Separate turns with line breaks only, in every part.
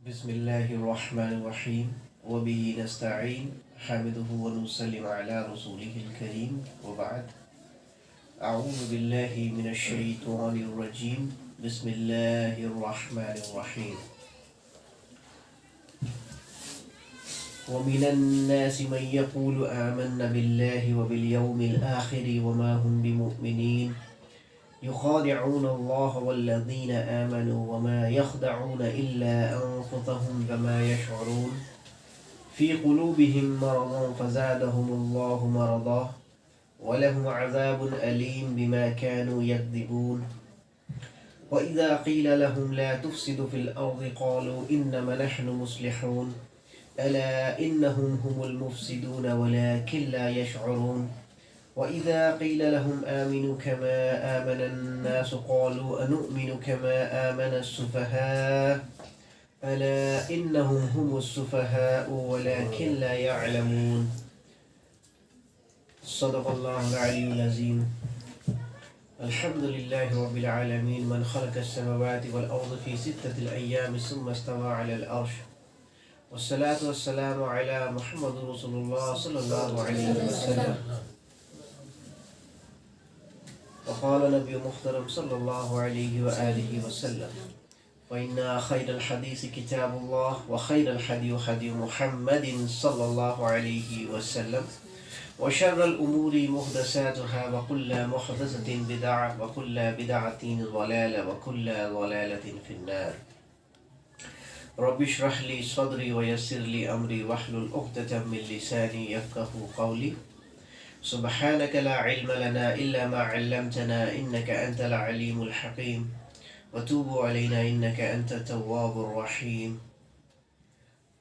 بسم الله الرحمن الرحيم وبه نستعين حمده ونسلم على رسوله الكريم وبعد أعوذ بالله من الشيطان الرجيم بسم الله الرحمن الرحيم ومن الناس من يقول آمنا بالله وباليوم الآخر وما هم بمؤمنين يخادعون الله والذين آمنوا وما يخدعون إلا أنفسهم وما يشعرون في قلوبهم مرض فزادهم الله مرضا ولهم عذاب أليم بما كانوا يكذبون وإذا قيل لهم لا تفسدوا في الأرض قالوا إنما نحن مصلحون ألا إنهم هم المفسدون ولكن لا يشعرون وإذا قيل لهم آمنوا كما آمن الناس قالوا أنؤمن كما آمن السفهاء ألا إنهم هم السفهاء ولكن لا يعلمون صدق الله العلي العظيم الحمد لله رب العالمين من خلق السماوات والأرض في 6 أيام ثم استوى على العرش والصلاة والسلام على محمد رسول الله صلى الله عليه وسلم وقال نبي محترم صلى الله عليه وآله وسلم فإن خير الحديث كتاب الله وخير الحدي هدي محمد صلى الله عليه وسلم وشر الأمور محدثاتها وكل محدثة بدعة وكل بدعة ضلالة وكل ضلالة في النار رب اشرح لي صدري ويسر لي أمري واحلل عقدة من لساني يفقهوا قولي سبحانك لا علم لنا إلا ما علمتنا إنك أنت العليم الحكيم وتوب علينا إنك أنت التواب الرحيم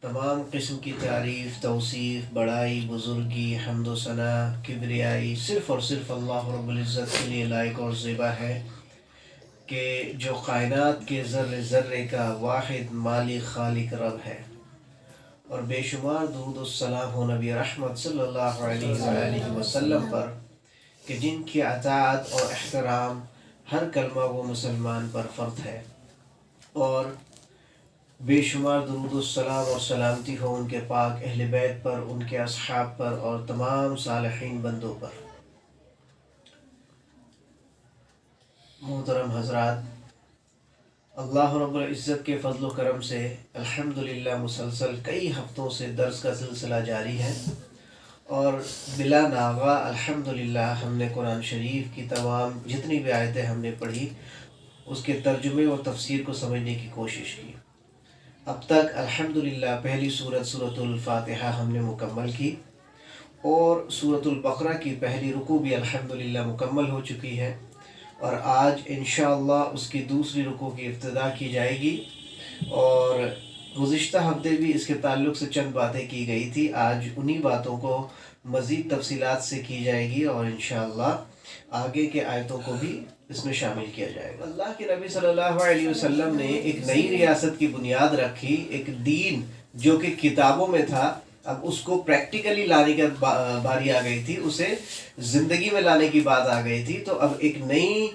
تمام قسم کی تعریف، توصیف، بڑائی، بزرگی، حمد و ثنا، کبریائی صرف اور صرف اللہ رب العزت کے لیے لائق اور زیبا ہے کہ جو کائنات کے ذرے ذرے کا واحد مالک خالق رب ہے، اور بے شمار درود السلام ہو نبی رحمت صلی اللہ علیہ وآلہ وسلم پر کہ جن کی اطاعت اور احترام ہر کلمہ وہ مسلمان پر فرض ہے، اور بے شمار درود السلام اور سلامتی ہو ان کے پاک اہل بیت پر، ان کے اصحاب پر اور تمام صالحین بندوں پر۔ محترم حضرات، اللہ رب العزت کے فضل و کرم سے الحمدللہ مسلسل کئی ہفتوں سے درس کا سلسلہ جاری ہے، اور بلا ناغہ الحمدللہ ہم نے قرآن شریف کی تمام جتنی بھی آیتیں ہم نے پڑھی اس کے ترجمے اور تفسیر کو سمجھنے کی کوشش کی۔ اب تک الحمدللہ پہلی سورۃ الفاتحہ ہم نے مکمل کی، اور سورۃ البقرہ کی پہلی رکوع بھی الحمدللہ مکمل ہو چکی ہے، اور آج انشاءاللہ اس کی دوسری رکوع کی ابتدا کی جائے گی، اور گزشتہ ہفتے بھی اس کے تعلق سے چند باتیں کی گئی تھی، آج انہی باتوں کو مزید تفصیلات سے کی جائے گی، اور انشاءاللہ آگے کے آیتوں کو بھی اس میں شامل کیا جائے گا۔ اللہ کے نبی صلی اللہ علیہ وسلم نے ایک نئی ریاست کی بنیاد رکھی، ایک دین جو کہ کتابوں میں تھا، اب اس کو پریکٹیکلی لانے کی باری آ گئی تھی، اسے زندگی میں لانے کی بات آ گئی تھی، تو اب ایک نئی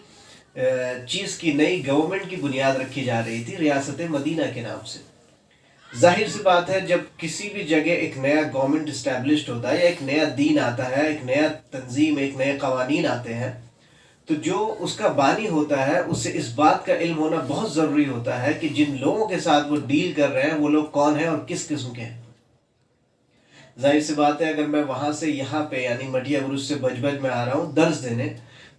چیز کی، نئی گورنمنٹ کی بنیاد رکھی جا رہی تھی ریاست مدینہ کے نام سے۔ ظاہر سی بات ہے، جب کسی بھی جگہ ایک نیا گورنمنٹ اسٹیبلشڈ ہوتا ہے یا ایک نیا دین آتا ہے، ایک نیا تنظیم، ایک نئے قوانین آتے ہیں، تو جو اس کا بانی ہوتا ہے اس سے اس بات کا علم ہونا بہت ضروری ہوتا ہے کہ جن لوگوں کے ساتھ وہ ڈیل کر رہے ہیں وہ لوگ کون ہیں اور کس قسم کے ہیں۔ ظاہر سی بات ہے، اگر میں وہاں سے یہاں پہ یعنی مٹیا برج سے بج میں آ رہا ہوں درس دینے،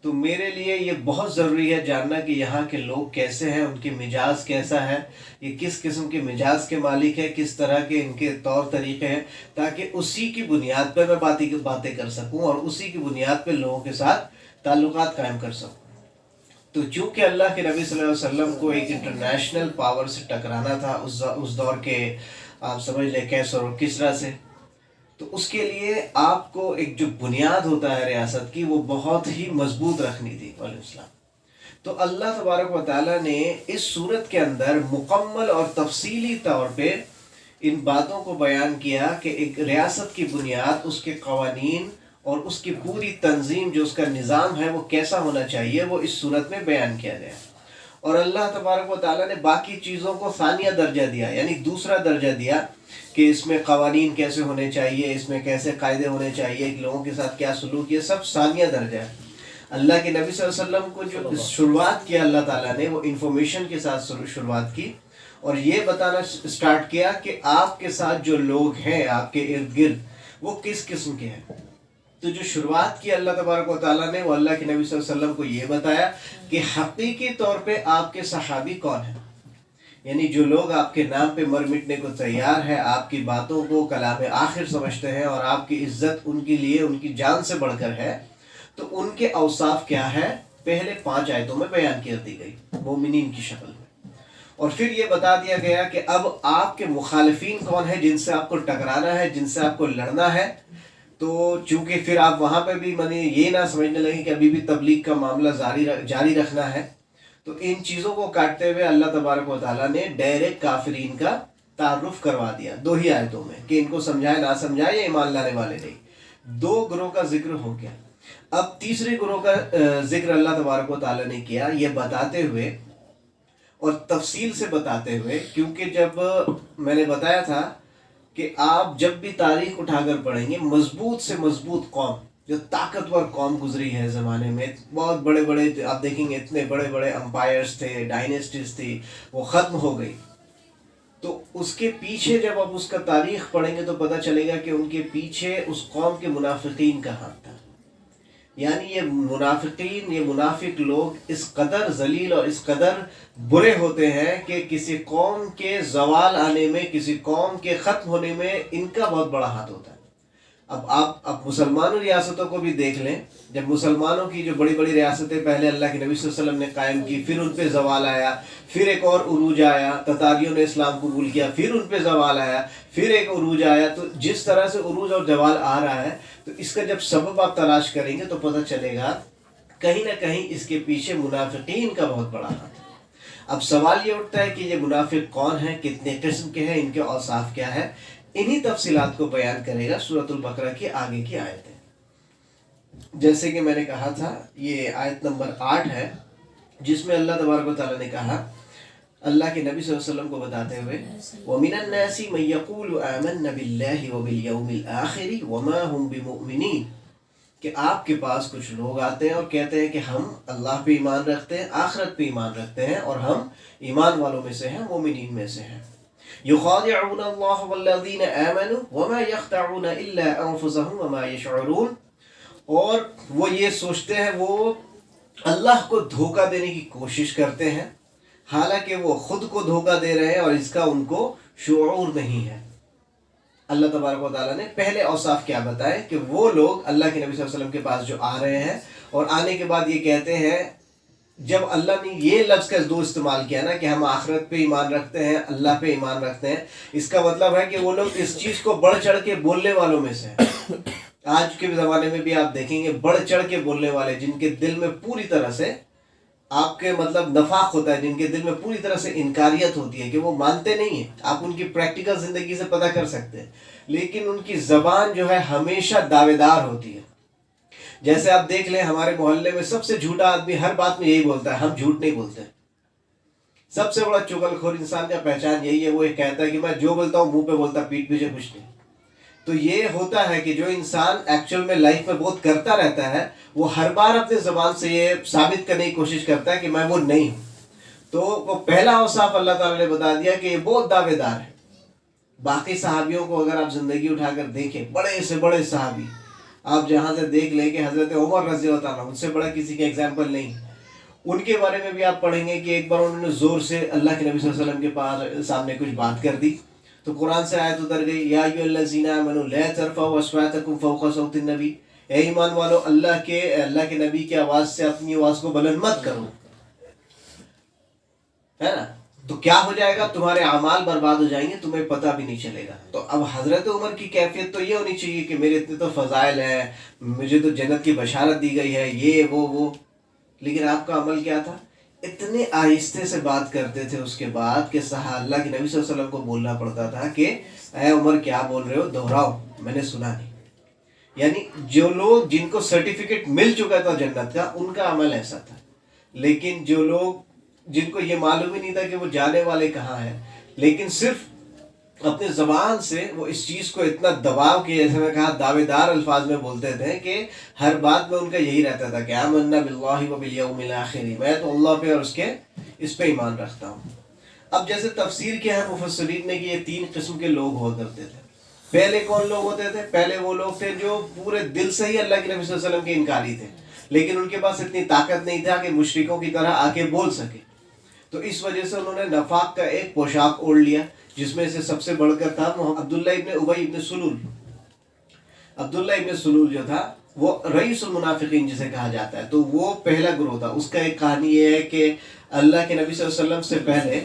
تو میرے لیے یہ بہت ضروری ہے جاننا کہ یہاں کے لوگ کیسے ہیں، ان کے مزاج کیسا ہے، یہ کس قسم کے مزاج کے مالک ہے، کس طرح کے ان کے طور طریقے ہیں، تاکہ اسی کی بنیاد پہ میں باتیں کر سکوں اور اسی کی بنیاد پہ لوگوں کے ساتھ تعلقات قائم کر سکوں۔ تو چونکہ اللہ کے نبی صلی اللہ علیہ وسلم کو ایک انٹرنیشنل پاور سے ٹکرانا تھا اس دور کے، آپ سمجھ لیں کیسر اور کسریٰ سے، تو اس کے لیے آپ کو ایک جو بنیاد ہوتا ہے ریاست کی وہ بہت ہی مضبوط رکھنی تھی۔ وعلیکم السلام۔ تو اللہ تبارک و تعالیٰ نے اس صورت کے اندر مکمل اور تفصیلی طور پہ ان باتوں کو بیان کیا کہ ایک ریاست کی بنیاد، اس کے قوانین اور اس کی پوری تنظیم، جو اس کا نظام ہے وہ کیسا ہونا چاہیے، وہ اس صورت میں بیان کیا گیا۔ اور اللہ تبارک و تعالیٰ نے باقی چیزوں کو ثانیہ درجہ دیا، یعنی دوسرا درجہ دیا کہ اس میں قوانین کیسے ہونے چاہیے، اس میں کیسے قاعدے ہونے چاہیے، لوگوں کے ساتھ کیا سلوک، یہ سب ثانیہ درجہ ہے۔ اللہ کے نبی صلی اللہ علیہ وسلم کو جو شروعات کیا اللہ تعالیٰ نے، وہ انفارمیشن کے ساتھ شروعات کی، اور یہ بتانا اسٹارٹ کیا کہ آپ کے ساتھ جو لوگ ہیں آپ کے ارد گرد وہ کس قسم کے ہیں۔ تو جو شروعات کی اللہ تبارک و تعالیٰ نے، وہ اللہ کے نبی صلی اللہ علیہ وسلم کو یہ بتایا کہ حقیقی طور پہ آپ کے صحابی کون ہیں، یعنی جو لوگ آپ کے نام پہ مر مٹنے کو تیار ہے، آپ کی باتوں کو کلام آخر سمجھتے ہیں، اور آپ کی عزت ان کے لیے ان کی جان سے بڑھ کر ہے، تو ان کے اوصاف کیا ہے پہلے 5 آیتوں میں بیان کر دی گئی مومنین کی شکل میں۔ اور پھر یہ بتا دیا گیا کہ اب آپ کے مخالفین کون ہیں، جن سے آپ کو ٹکرانا ہے، جن سے آپ کو لڑنا ہے۔ تو چونکہ پھر آپ وہاں پہ بھی یہ نہ سمجھنے لگیں کہ ابھی بھی تبلیغ کا معاملہ جاری رکھنا ہے، تو ان چیزوں کو کاٹتے ہوئے اللہ تبارک و تعالیٰ نے ڈائریکٹ کافرین کا تعارف کروا دیا 2 ہی آیتوں میں، کہ ان کو سمجھائے نہ سمجھائے، یہ ایمان لانے والے نہیں۔ 2 گروہ کا ذکر ہو گیا۔ اب تیسرے گروہ کا ذکر اللہ تبارک و تعالیٰ نے کیا، یہ بتاتے ہوئے اور تفصیل سے بتاتے ہوئے، کیونکہ جب میں نے بتایا تھا کہ آپ جب بھی تاریخ اٹھا کر پڑھیں گے، مضبوط سے مضبوط قوم، جو طاقتور قوم گزری ہے زمانے میں، بہت بڑے بڑے آپ دیکھیں گے اتنے بڑے بڑے امپائرز تھے، ڈائنیسٹیز تھی، وہ ختم ہو گئی۔ تو اس کے پیچھے جب آپ اس کا تاریخ پڑھیں گے تو پتہ چلے گا کہ ان کے پیچھے اس قوم کے منافقین کا ہاتھ تھا۔ یعنی یہ منافقین، یہ منافق لوگ اس قدر ذلیل اور اس قدر برے ہوتے ہیں کہ کسی قوم کے زوال آنے میں، کسی قوم کے ختم ہونے میں ان کا بہت بڑا ہاتھ ہوتا ہے۔ اب مسلمانوں ریاستوں کو بھی دیکھ لیں، جب مسلمانوں کی جو بڑی بڑی ریاستیں پہلے اللہ کے نبی صلی اللہ علیہ وسلم نے قائم کی، پھر ان پہ زوال آیا، پھر ایک اور عروج آیا، تتاریوں نے اسلام قبول کیا، پھر ان پہ زوال آیا، پھر ایک عروج آیا۔ تو جس طرح سے عروج اور زوال آ رہا ہے، تو اس کا جب سبب آپ تلاش کریں گے تو پتہ چلے گا کہیں نہ کہیں اس کے پیچھے منافقین کا بہت بڑا ہاتھ ہے۔ اب سوال یہ اٹھتا ہے کہ یہ منافق کون ہیں، کتنے قسم کے ہیں، ان کے اوصاف کیا ہے، انہی تفصیلات کو بیان کرے گا سورۃ البقرہ کی آگے کی آیتیں۔ جیسے کہ میں نے کہا تھا، یہ آیت نمبر 8 ہے، جس میں اللہ تبارک و تعالیٰ نے کہا اللہ کے نبی صلی اللہ علیہ وسلم کو بتاتے ہوئے، وَمِنَ النَّاسِ مَن يَقُولُ آمَنَّا بِاللَّهِ وَبِالْيَوْمِ الْآخِرِ وَمَا هُمْ بِمُؤْمِنِينَ، کہ آپ کے پاس کچھ لوگ آتے ہیں اور کہتے ہیں کہ ہم اللہ پہ ایمان رکھتے ہیں، آخرت پہ ایمان رکھتے ہیں، اور ہم ایمان والوں میں سے ہیں، مومنین میں سے ہیں۔ يُخَادِعُونَ اللَّهَ وَالَّذِينَ آمَنُوا وَمَا يَخْدَعُونَ إِلَّا أَنفُسَهُمْ وَمَا يَشْعُرُونَ، اور وہ یہ سوچتے ہیں، وہ اللہ کو دھوکہ دینے کی کوشش کرتے ہیں، حالانکہ وہ خود کو دھوکہ دے رہے ہیں اور اس کا ان کو شعور نہیں ہے۔ اللہ تبارک و تعالیٰ نے پہلے اوصاف کیا بتائے کہ وہ لوگ اللہ کے نبی صلی اللہ علیہ وسلم کے پاس جو آ رہے ہیں، اور آنے کے بعد یہ کہتے ہیں، جب اللہ نے یہ لفظ کا دو استعمال کیا نا کہ ہم آخرت پہ ایمان رکھتے ہیں، اللہ پہ ایمان رکھتے ہیں، اس کا مطلب ہے کہ وہ لوگ اس چیز کو بڑھ چڑھ کے بولنے والوں میں سے ہیں۔ آج کے زمانے میں بھی آپ دیکھیں گے بڑھ چڑھ کے بولنے والے، جن کے دل میں پوری طرح سے آپ کے نفاق ہوتا ہے، جن کے دل میں پوری طرح سے انکاریت ہوتی ہے کہ وہ مانتے نہیں ہیں، آپ ان کی پریکٹیکل زندگی سے پتہ کر سکتے ہیں، لیکن ان کی زبان جو ہے ہمیشہ دعوے دار ہوتی ہے۔ جیسے آپ دیکھ لیں ہمارے محلے میں سب سے جھوٹا آدمی ہر بات میں یہی بولتا ہے، ہم جھوٹ نہیں بولتے۔ سب سے بڑا چغل خور انسان کا پہچان یہی ہے، وہ یہ کہتا ہے کہ میں جو بولتا ہوں منہ پہ بولتا، پیٹھ پیچھے کچھ نہیں۔ تو یہ ہوتا ہے کہ جو انسان ایکچوئل میں لائف میں بہت کرتا رہتا ہے، وہ ہر بار اپنے زبان سے یہ ثابت کرنے کی کوشش کرتا ہے کہ میں وہ نہیں ہوں۔ تو وہ پہلا اوصاف اللہ تعالیٰ نے بتا دیا کہ یہ بہت دعوے دار ہے۔ باقی صحابیوں کو اگر آپ زندگی اٹھا کر دیکھیں، بڑے سے بڑے صحابی آپ جہاں سے دیکھ لیں کہ حضرت عمر رضی اللہ تعالیٰ، ان سے بڑا کسی کا ایگزامپل نہیں۔ ان کے بارے میں بھی آپ پڑھیں گے کہ ایک بار انہوں نے زور سے اللہ کے نبی صلی اللہ علیہ وسلم کے پاس سامنے کچھ بات کر دی، تو قرآن سے آیت اتر گئی، یا ایھا الذین آمنوا لا ترفعوا اصواتکم فوق صوت النبی، اے ایمان والو اللہ کے نبی کی آواز سے اپنی آواز کو بلند مت کرو، ہے نا؟ تو کیا ہو جائے گا، تمہارے اعمال برباد ہو جائیں گے، تمہیں پتہ بھی نہیں چلے گا۔ تو اب حضرت عمر کی کیفیت تو یہ ہونی چاہیے کہ میرے اتنے تو فضائل ہیں، مجھے تو جنت کی بشارت دی گئی ہے، یہ وہ، لیکن آپ کا عمل کیا تھا؟ اتنے آہستے سے بات کرتے تھے اس کے بعد کہ اللہ کے نبی صلی اللہ علیہ وسلم کو بولنا پڑتا تھا کہ اے عمر کیا بول رہے ہو، دہراؤ، میں نے سنا نہیں۔ یعنی جو لوگ جن کو سرٹیفکیٹ مل چکا تھا جنت کا، ان کا عمل ایسا تھا، لیکن جو لوگ جن کو یہ معلوم ہی نہیں تھا کہ وہ جانے والے کہاں ہیں، لیکن صرف اپنے زبان سے وہ اس چیز کو اتنا دباؤ کہ جیسے میں کہا دعوے دار الفاظ میں بولتے تھے کہ ہر بات میں ان کا یہی رہتا تھا کہ آمنا باللہ و بالیوم الآخر، میں تو اللہ پہ اور اس پہ ایمان رکھتا ہوں۔ اب جیسے تفسیر کیا ہے مفسرین نے کہ یہ 3 قسم کے لوگ ہوا کرتے تھے۔ پہلے کون لوگ ہوتے تھے؟ پہلے وہ لوگ تھے جو پورے دل سے ہی اللہ کے نبی صلی اللہ علیہ وسلم کے انکاری تھے، لیکن ان کے پاس اتنی طاقت نہیں تھا کہ مشرکوں کی طرح آ کے بول سکے، تو اس وجہ سے انہوں نے نفاق کا ایک پوشاک اوڑھ لیا، جس میں سے سب سے بڑھ کر تھا عبداللہ ابن ابی ابن سلول۔ عبداللہ ابن سلول جو تھا وہ رئیس المنافقین جسے کہا جاتا ہے، تو وہ پہلا گروہ تھا۔ اس کا ایک کہانی یہ ہے کہ اللہ کے نبی صلی اللہ علیہ وسلم سے پہلے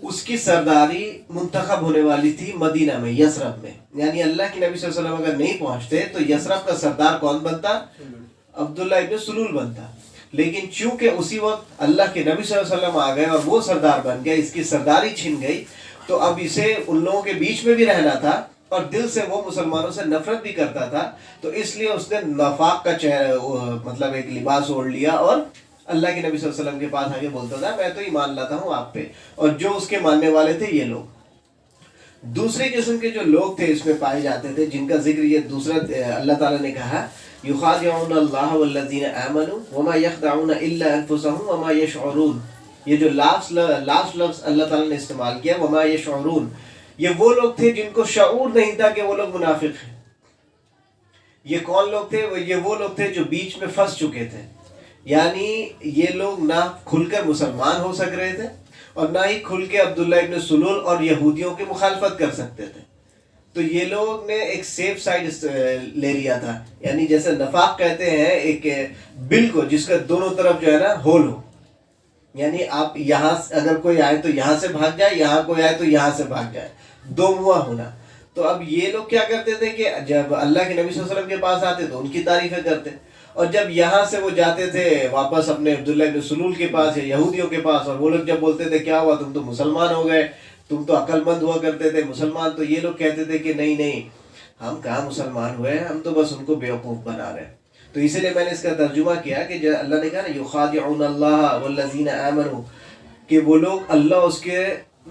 اس کی سرداری منتخب ہونے والی تھی مدینہ میں، یثرب میں، یعنی اللہ کے نبی صلی اللہ علیہ وسلم اگر نہیں پہنچتے تو یثرب کا سردار کون بنتا؟ عبداللہ ابن سلول بنتا۔ لیکن چونکہ اسی وقت اللہ کے نبی صلی اللہ علیہ وسلم آ گئے اور وہ سردار بن گئے، اس کی سرداری چھن گئی، تو اب اسے ان لوگوں کے بیچ میں بھی رہنا تھا اور دل سے وہ مسلمانوں سے نفرت بھی کرتا تھا، تو اس لیے اس نے نفاق کا مطلب ایک لباس اوڑھ لیا اور اللہ کے نبی صلی اللہ علیہ وسلم کے پاس آ کے بولتا تھا میں تو ایمان لاتا ہوں آپ پہ، اور جو اس کے ماننے والے تھے یہ لوگ۔ دوسری قسم کے جو لوگ تھے اس میں پائے جاتے تھے، جن کا ذکر یہ دوسرا اللہ تعالیٰ نے کہا یخادعون اللہ والذین آمنوا وما یخدعون الا انفسهم وما یشعرون۔ یہ جو لاسٹ لفظ اللہ تعالیٰ نے استعمال کیا وما یشعرون، یہ وہ لوگ تھے جن کو شعور نہیں تھا کہ وہ لوگ منافق ہیں۔ یہ کون لوگ تھے؟ یہ وہ لوگ تھے جو بیچ میں پھنس چکے تھے، یعنی یہ لوگ نہ کھل کر مسلمان ہو سک رہے تھے اور نہ ہی کھل کے عبداللہ ابن سلول اور یہودیوں کی مخالفت کر سکتے تھے، تو یہ لوگ نے ایک سیف سائڈ لے لیا تھا، یعنی جیسے نفاق کہتے ہیں ایک بل کو جس کا دونوں طرف جو ہے نا ہول ہو، یعنی آپ یہاں اگر کوئی آئے تو یہاں سے بھاگ جائے، یہاں کوئی آئے تو یہاں سے بھاگ جائے، دو منہ ہونا۔ تو اب یہ لوگ کیا کرتے تھے کہ جب اللہ کے نبی صلی اللہ علیہ وسلم کے پاس آتے تو ان کی تعریفیں کرتے، اور جب یہاں سے وہ جاتے تھے واپس اپنے عبداللہ ابن سلول کے پاس یا یہودیوں کے پاس، اور وہ لوگ جب بولتے تھے کیا ہوا تم تو مسلمان ہو گئے، تم تو عقل مند ہوا کرتے تھے مسلمان، تو یہ لوگ کہتے تھے کہ نہیں ہم کہاں مسلمان ہوئے، ہم تو بس ان کو بیوقوف بنا رہے ہیں۔ تو اسی لیے میں نے اس کا ترجمہ کیا کہ اللہ نے کہا نا یخادعون اللہ والذین آمنوا، کہ وہ لوگ اللہ اس کے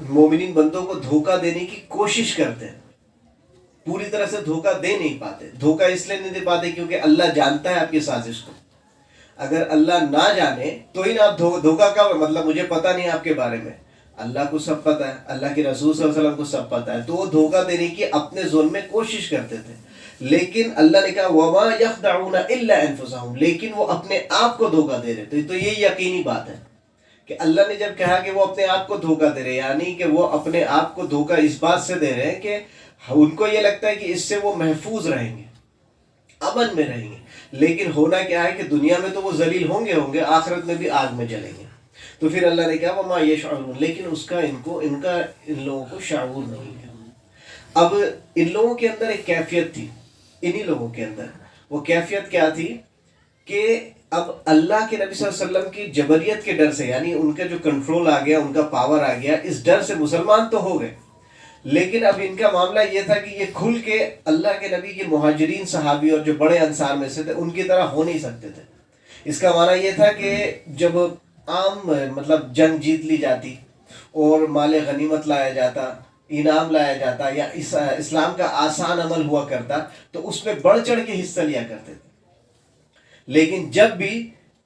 مومنین بندوں کو دھوکہ دینے کی کوشش کرتے ہیں، پوری طرح سے دھوکہ دے نہیں پاتے۔ دھوکہ اس لیے نہیں دے پاتے کیونکہ اللہ جانتا ہے آپ کی سازش کو۔ اگر اللہ نہ جانے تو ہی نا آپ دھوکہ کا مطلب مجھے پتہ نہیں آپ کے بارے میں، اللہ کو سب پتہ ہے، اللہ کے رسول صلی اللہ علیہ وسلم کو سب پتہ ہے، تو وہ دھوکہ دینے کی اپنے ظلم میں کوشش کرتے تھے، لیکن اللہ نے کہا وما یخدعون الا انفسهم، لیکن وہ اپنے آپ کو دھوکہ دے رہے تھے۔ تو یہ یقینی بات ہے کہ اللہ نے جب کہا کہ وہ اپنے آپ کو دھوکہ دے رہے، یعنی کہ وہ اپنے آپ کو دھوکہ اس بات سے دے رہے ہیں کہ ان کو یہ لگتا ہے کہ اس سے وہ محفوظ رہیں گے، امن میں رہیں گے، لیکن ہونا کیا ہے کہ دنیا میں تو وہ ذلیل ہوں گے، آخرت میں بھی آگ میں جلیں گے۔ تو پھر اللہ نے کہا وما یشعرون، لیکن اس کا ان لوگوں کو شعور نہیں ہے۔ اب ان لوگوں کے اندر ایک کیفیت تھی، انہی لوگوں کے اندر وہ کیفیت کیا تھی کہ اب اللہ کے نبی صلی اللہ علیہ وسلم کی جبریت کے ڈر سے، یعنی ان کا جو کنٹرول آ گیا، ان کا پاور آ گیا، اس ڈر سے مسلمان تو ہو گئے، لیکن اب ان کا معاملہ یہ تھا کہ یہ کھل کے اللہ کے نبی کے مہاجرین صحابی اور جو بڑے انصار میں سے تھے ان کی طرح ہو نہیں سکتے تھے۔ اس کا معنی یہ تھا کہ جب عام مطلب جنگ جیت لی جاتی اور مال غنیمت لایا جاتا، انعام لایا جاتا، یا اسلام کا آسان عمل ہوا کرتا، تو اس میں بڑھ چڑھ کے حصہ لیا کرتے تھے، لیکن جب بھی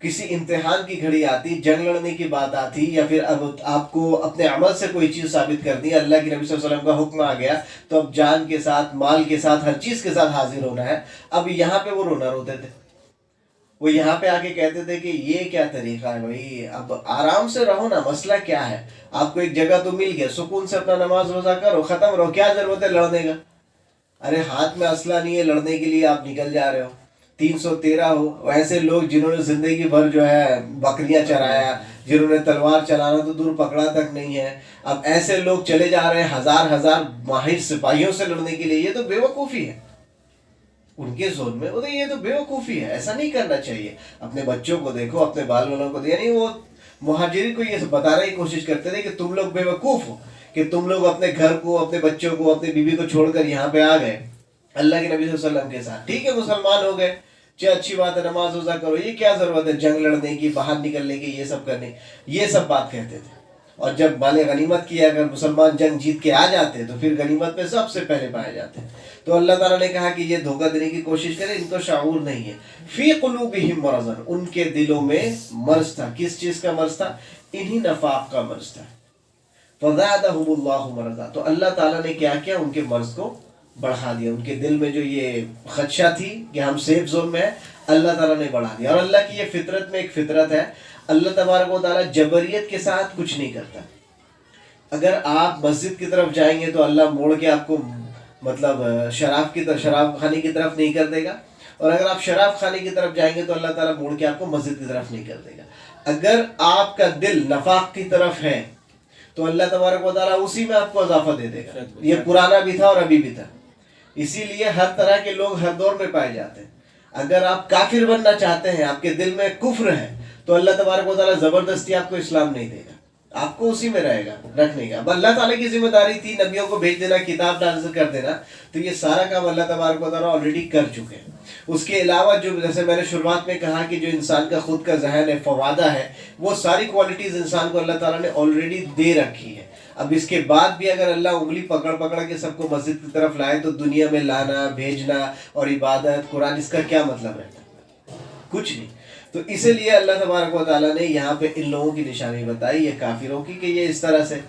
کسی امتحان کی گھڑی آتی، جنگ لڑنے کی بات آتی، یا پھر اب آپ کو اپنے عمل سے کوئی چیز ثابت کرنی ہے، اللہ کے نبی صلی اللہ علیہ وسلم کا حکم آ گیا، تو اب جان کے ساتھ، مال کے ساتھ، ہر چیز کے ساتھ حاضر ہونا ہے۔ اب یہاں پہ وہ رونا روتے تھے، وہ یہاں پہ آ کے کہتے تھے کہ یہ کیا طریقہ ہے بھائی، اب آرام سے رہو نا، مسئلہ کیا ہے، آپ کو ایک جگہ تو مل گیا، سکون سے اپنا نماز روزہ کرو، ختم رہو، کیا ضرورت ہے لڑنے کا؟ ارے ہاتھ میں اسلحہ نہیں ہے لڑنے کے لیے، آپ نکل جا رہے ہو، 313 ہو۔ ایسے لوگ جنہوں نے زندگی بھر جو ہے بکریاں چرایا، جنہوں نے تلوار چلانا تو دور پکڑا تک نہیں ہے، اب ایسے لوگ چلے جا رہے ہیں ہزار ماہر سپاہیوں سے لڑنے کے لیے، یہ تو بے وقوفی ہے ان کے زون میں، یہ تو بے وقوفی ہے، ایسا نہیں کرنا چاہیے۔ اپنے بچوں کو دیکھو، اپنے بال والوں کو دیکھو، یعنی وہ مہاجرین کو یہ بتانے کی کوشش کرتے تھے کہ تم لوگ بے وقوف ہو، کہ تم لوگ اپنے گھر کو، اپنے بچوں کو، اپنی بیوی کو چھوڑ کر یہاں پہ آ گئے اللہ کے نبی صلی اللہ علیہ وسلم کے ساتھ۔ ٹھیک ہے مسلمان ہو گئے، چاہے اچھی بات ہے نماز روزہ کرو، یہ کیا ضرورت ہے جنگ لڑنے کی، باہر نکلنے کی، یہ سب کرنے، یہ سب بات کہتے تھے۔ اور جب مال غنیمت کی اگر مسلمان جنگ جیت کے آ جاتے تو پھر غنیمت میں سب سے پہلے پائے جاتے۔ تو اللہ تعالیٰ نے کہا کہ یہ دھوکہ دینے کی کوشش کرے، ان کو شعور نہیں ہے۔ فی قلوبہم مرض، ان کے دلوں میں مرض تھا۔ کس چیز کا مرض تھا؟ انہی نفاق کا مرض تھا۔ فزادہم اللہ مرضا، تو اللہ تعالیٰ نے کیا کیا؟ ان کے مرض کو بڑھا دیا۔ ان کے دل میں جو یہ خدشہ تھی کہ ہم سیف زون میں ہیں، اللہ تعالیٰ نے بڑھا دیا۔ اور اللہ کی یہ فطرت میں ایک فطرت ہے، اللہ تبارک و تعالیٰ جبریت کے ساتھ کچھ نہیں کرتا۔ اگر آپ مسجد کی طرف جائیں گے تو اللہ موڑ کے آپ کو مطلب شراب خانے کی طرف نہیں کر دے گا، اور اگر آپ شراب خانے کی طرف جائیں گے تو اللہ تعالیٰ موڑ کے آپ کو مسجد کی طرف نہیں کر دے گا۔ اگر آپ کا دل نفاق کی طرف ہے تو اللہ تبارک و تعالیٰ اسی میں آپ کو اضافہ دے دے گا۔ یہ پرانا بھی تھا اور ابھی بھی تھا، اسی لیے ہر طرح کے لوگ ہر دور میں پائے جاتے ہیں۔ اگر آپ کافر بننا چاہتے ہیں، آپ کے دل میں کفر ہے، تو اللہ تبارک و تعالیٰ زبردستی آپ کو اسلام نہیں دے گا، آپ کو اسی میں رہے گا رکھنے کا۔ اب اللہ تعالیٰ کی ذمہ داری تھی نبیوں کو بھیج دینا، کتاب نازل کر دینا، تو یہ سارا کام اللہ تبارک و تعالیٰ آلریڈی کر چکے ہیں۔ اس کے علاوہ جو جیسے میں نے شروعات میں کہا کہ جو انسان کا خود کا ذہن ہے، فوادہ ہے، وہ ساری کوالٹیز انسان کو اللہ تعالیٰ نے آلریڈی دے رکھی ہے۔ اب اس کے بعد بھی اگر اللہ انگلی پکڑ پکڑ کے سب کو مسجد کی طرف لائے تو دنیا میں لانا، بھیجنا اور عبادت قرآن، اس کا کیا مطلب رہتا ہے؟ کچھ نہیں۔ تو اسی لیے اللہ تبارک و تعالیٰ نے یہاں پہ ان لوگوں کی نشانی بتائی، یہ کافروں کی، کہ یہ اس طرح سے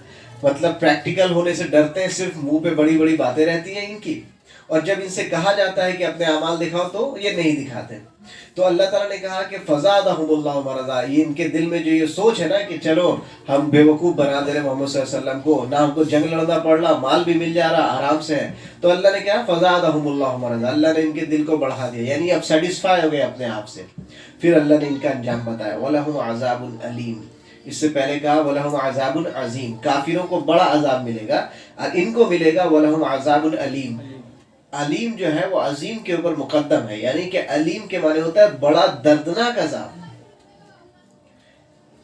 مطلب پریکٹیکل ہونے سے ڈرتے ہیں، صرف منہ پہ بڑی بڑی باتیں رہتی ہیں ان کی، اور جب ان سے کہا جاتا ہے کہ اپنے اعمال دکھاؤ تو یہ نہیں دکھاتے۔ تو اللہ تعالیٰ نے کہا کہ فزادہم اللہ مرضا، یہ ان کے دل میں جو یہ سوچ ہے نا کہ چلو ہم بے وقوف بنا دے رہے محمد صلی اللہ علیہ وسلم کو، نہ ہم کو جنگ لڑنا پڑ رہا، مال بھی مل جا رہا آرام سے ہے، تو اللہ نے کیا؟ فزادہم اللہ مرضا، اللہ نے ان کے دل کو بڑھا دیا، یعنی اب سیٹسفائی ہو گئے اپنے آپ سے۔ پھر اللہ نے ان کا انجام بتایا، وَلَهُمْ عَذَابٌ عَلِيمٌ، اس سے پہلے کہا وَلَهُمْ عَذَابٌ عَظِيمٌ، کافروں کو بڑا عذاب ملے گا، اور ان کو ملے گا وَلَهُمْ عَذَابٌ عَلِيمٌ۔ علیم جو ہے وہ عظیم کے اوپر مقدم ہے، یعنی کہ علیم کے معنی ہوتا ہے بڑا دردناک عذاب،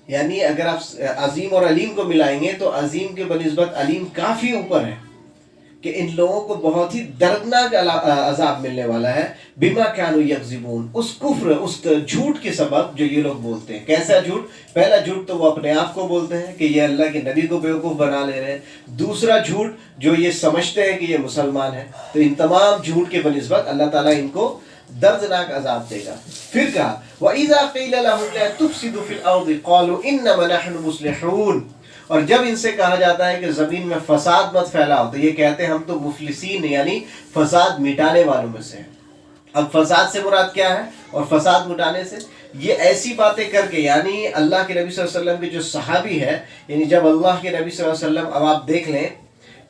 یعنی اگر آپ عظیم اور علیم کو ملائیں گے تو عظیم کے بنسبت علیم کافی اوپر ہے، کہ ان لوگوں کو بہت ہی دردناک عذاب ملنے والا ہے، بما کانوا یکذبون، اس کفر، اس جھوٹ کے سبب جو یہ لوگ بولتے ہیں۔ کیسا جھوٹ؟ پہلا جھوٹ تو وہ اپنے آپ کو بولتے ہیں کہ یہ اللہ کے نبی کو بیوقوف بنا لے رہے ہیں، دوسرا جھوٹ جو یہ سمجھتے ہیں کہ یہ مسلمان ہے۔ تو ان تمام جھوٹ کے بنسبت اللہ تعالیٰ ان کو دردناک عذاب دے گا۔ پھر کہا وَإِذَا قِيلَ لَهُمْ لَا تُفْسِدُوا فِي الْأَرْضِ قَالُوا إِنَّمَا نَحْنُ مُصْلِحُونَ، اور جب ان سے کہا جاتا ہے کہ زمین میں فساد مت پھیلاؤ تو یہ کہتے ہیں ہم تو مفلسین، یعنی فساد مٹانے والوں میں سے ہیں۔ اب فساد سے مراد کیا ہے اور فساد مٹانے سے؟ یہ ایسی باتیں کر کے، یعنی اللہ کے نبی صلی اللہ علیہ وسلم کے جو صحابی ہے، یعنی جب اللہ کے نبی صلی اللہ علیہ وسلم، اب آپ دیکھ لیں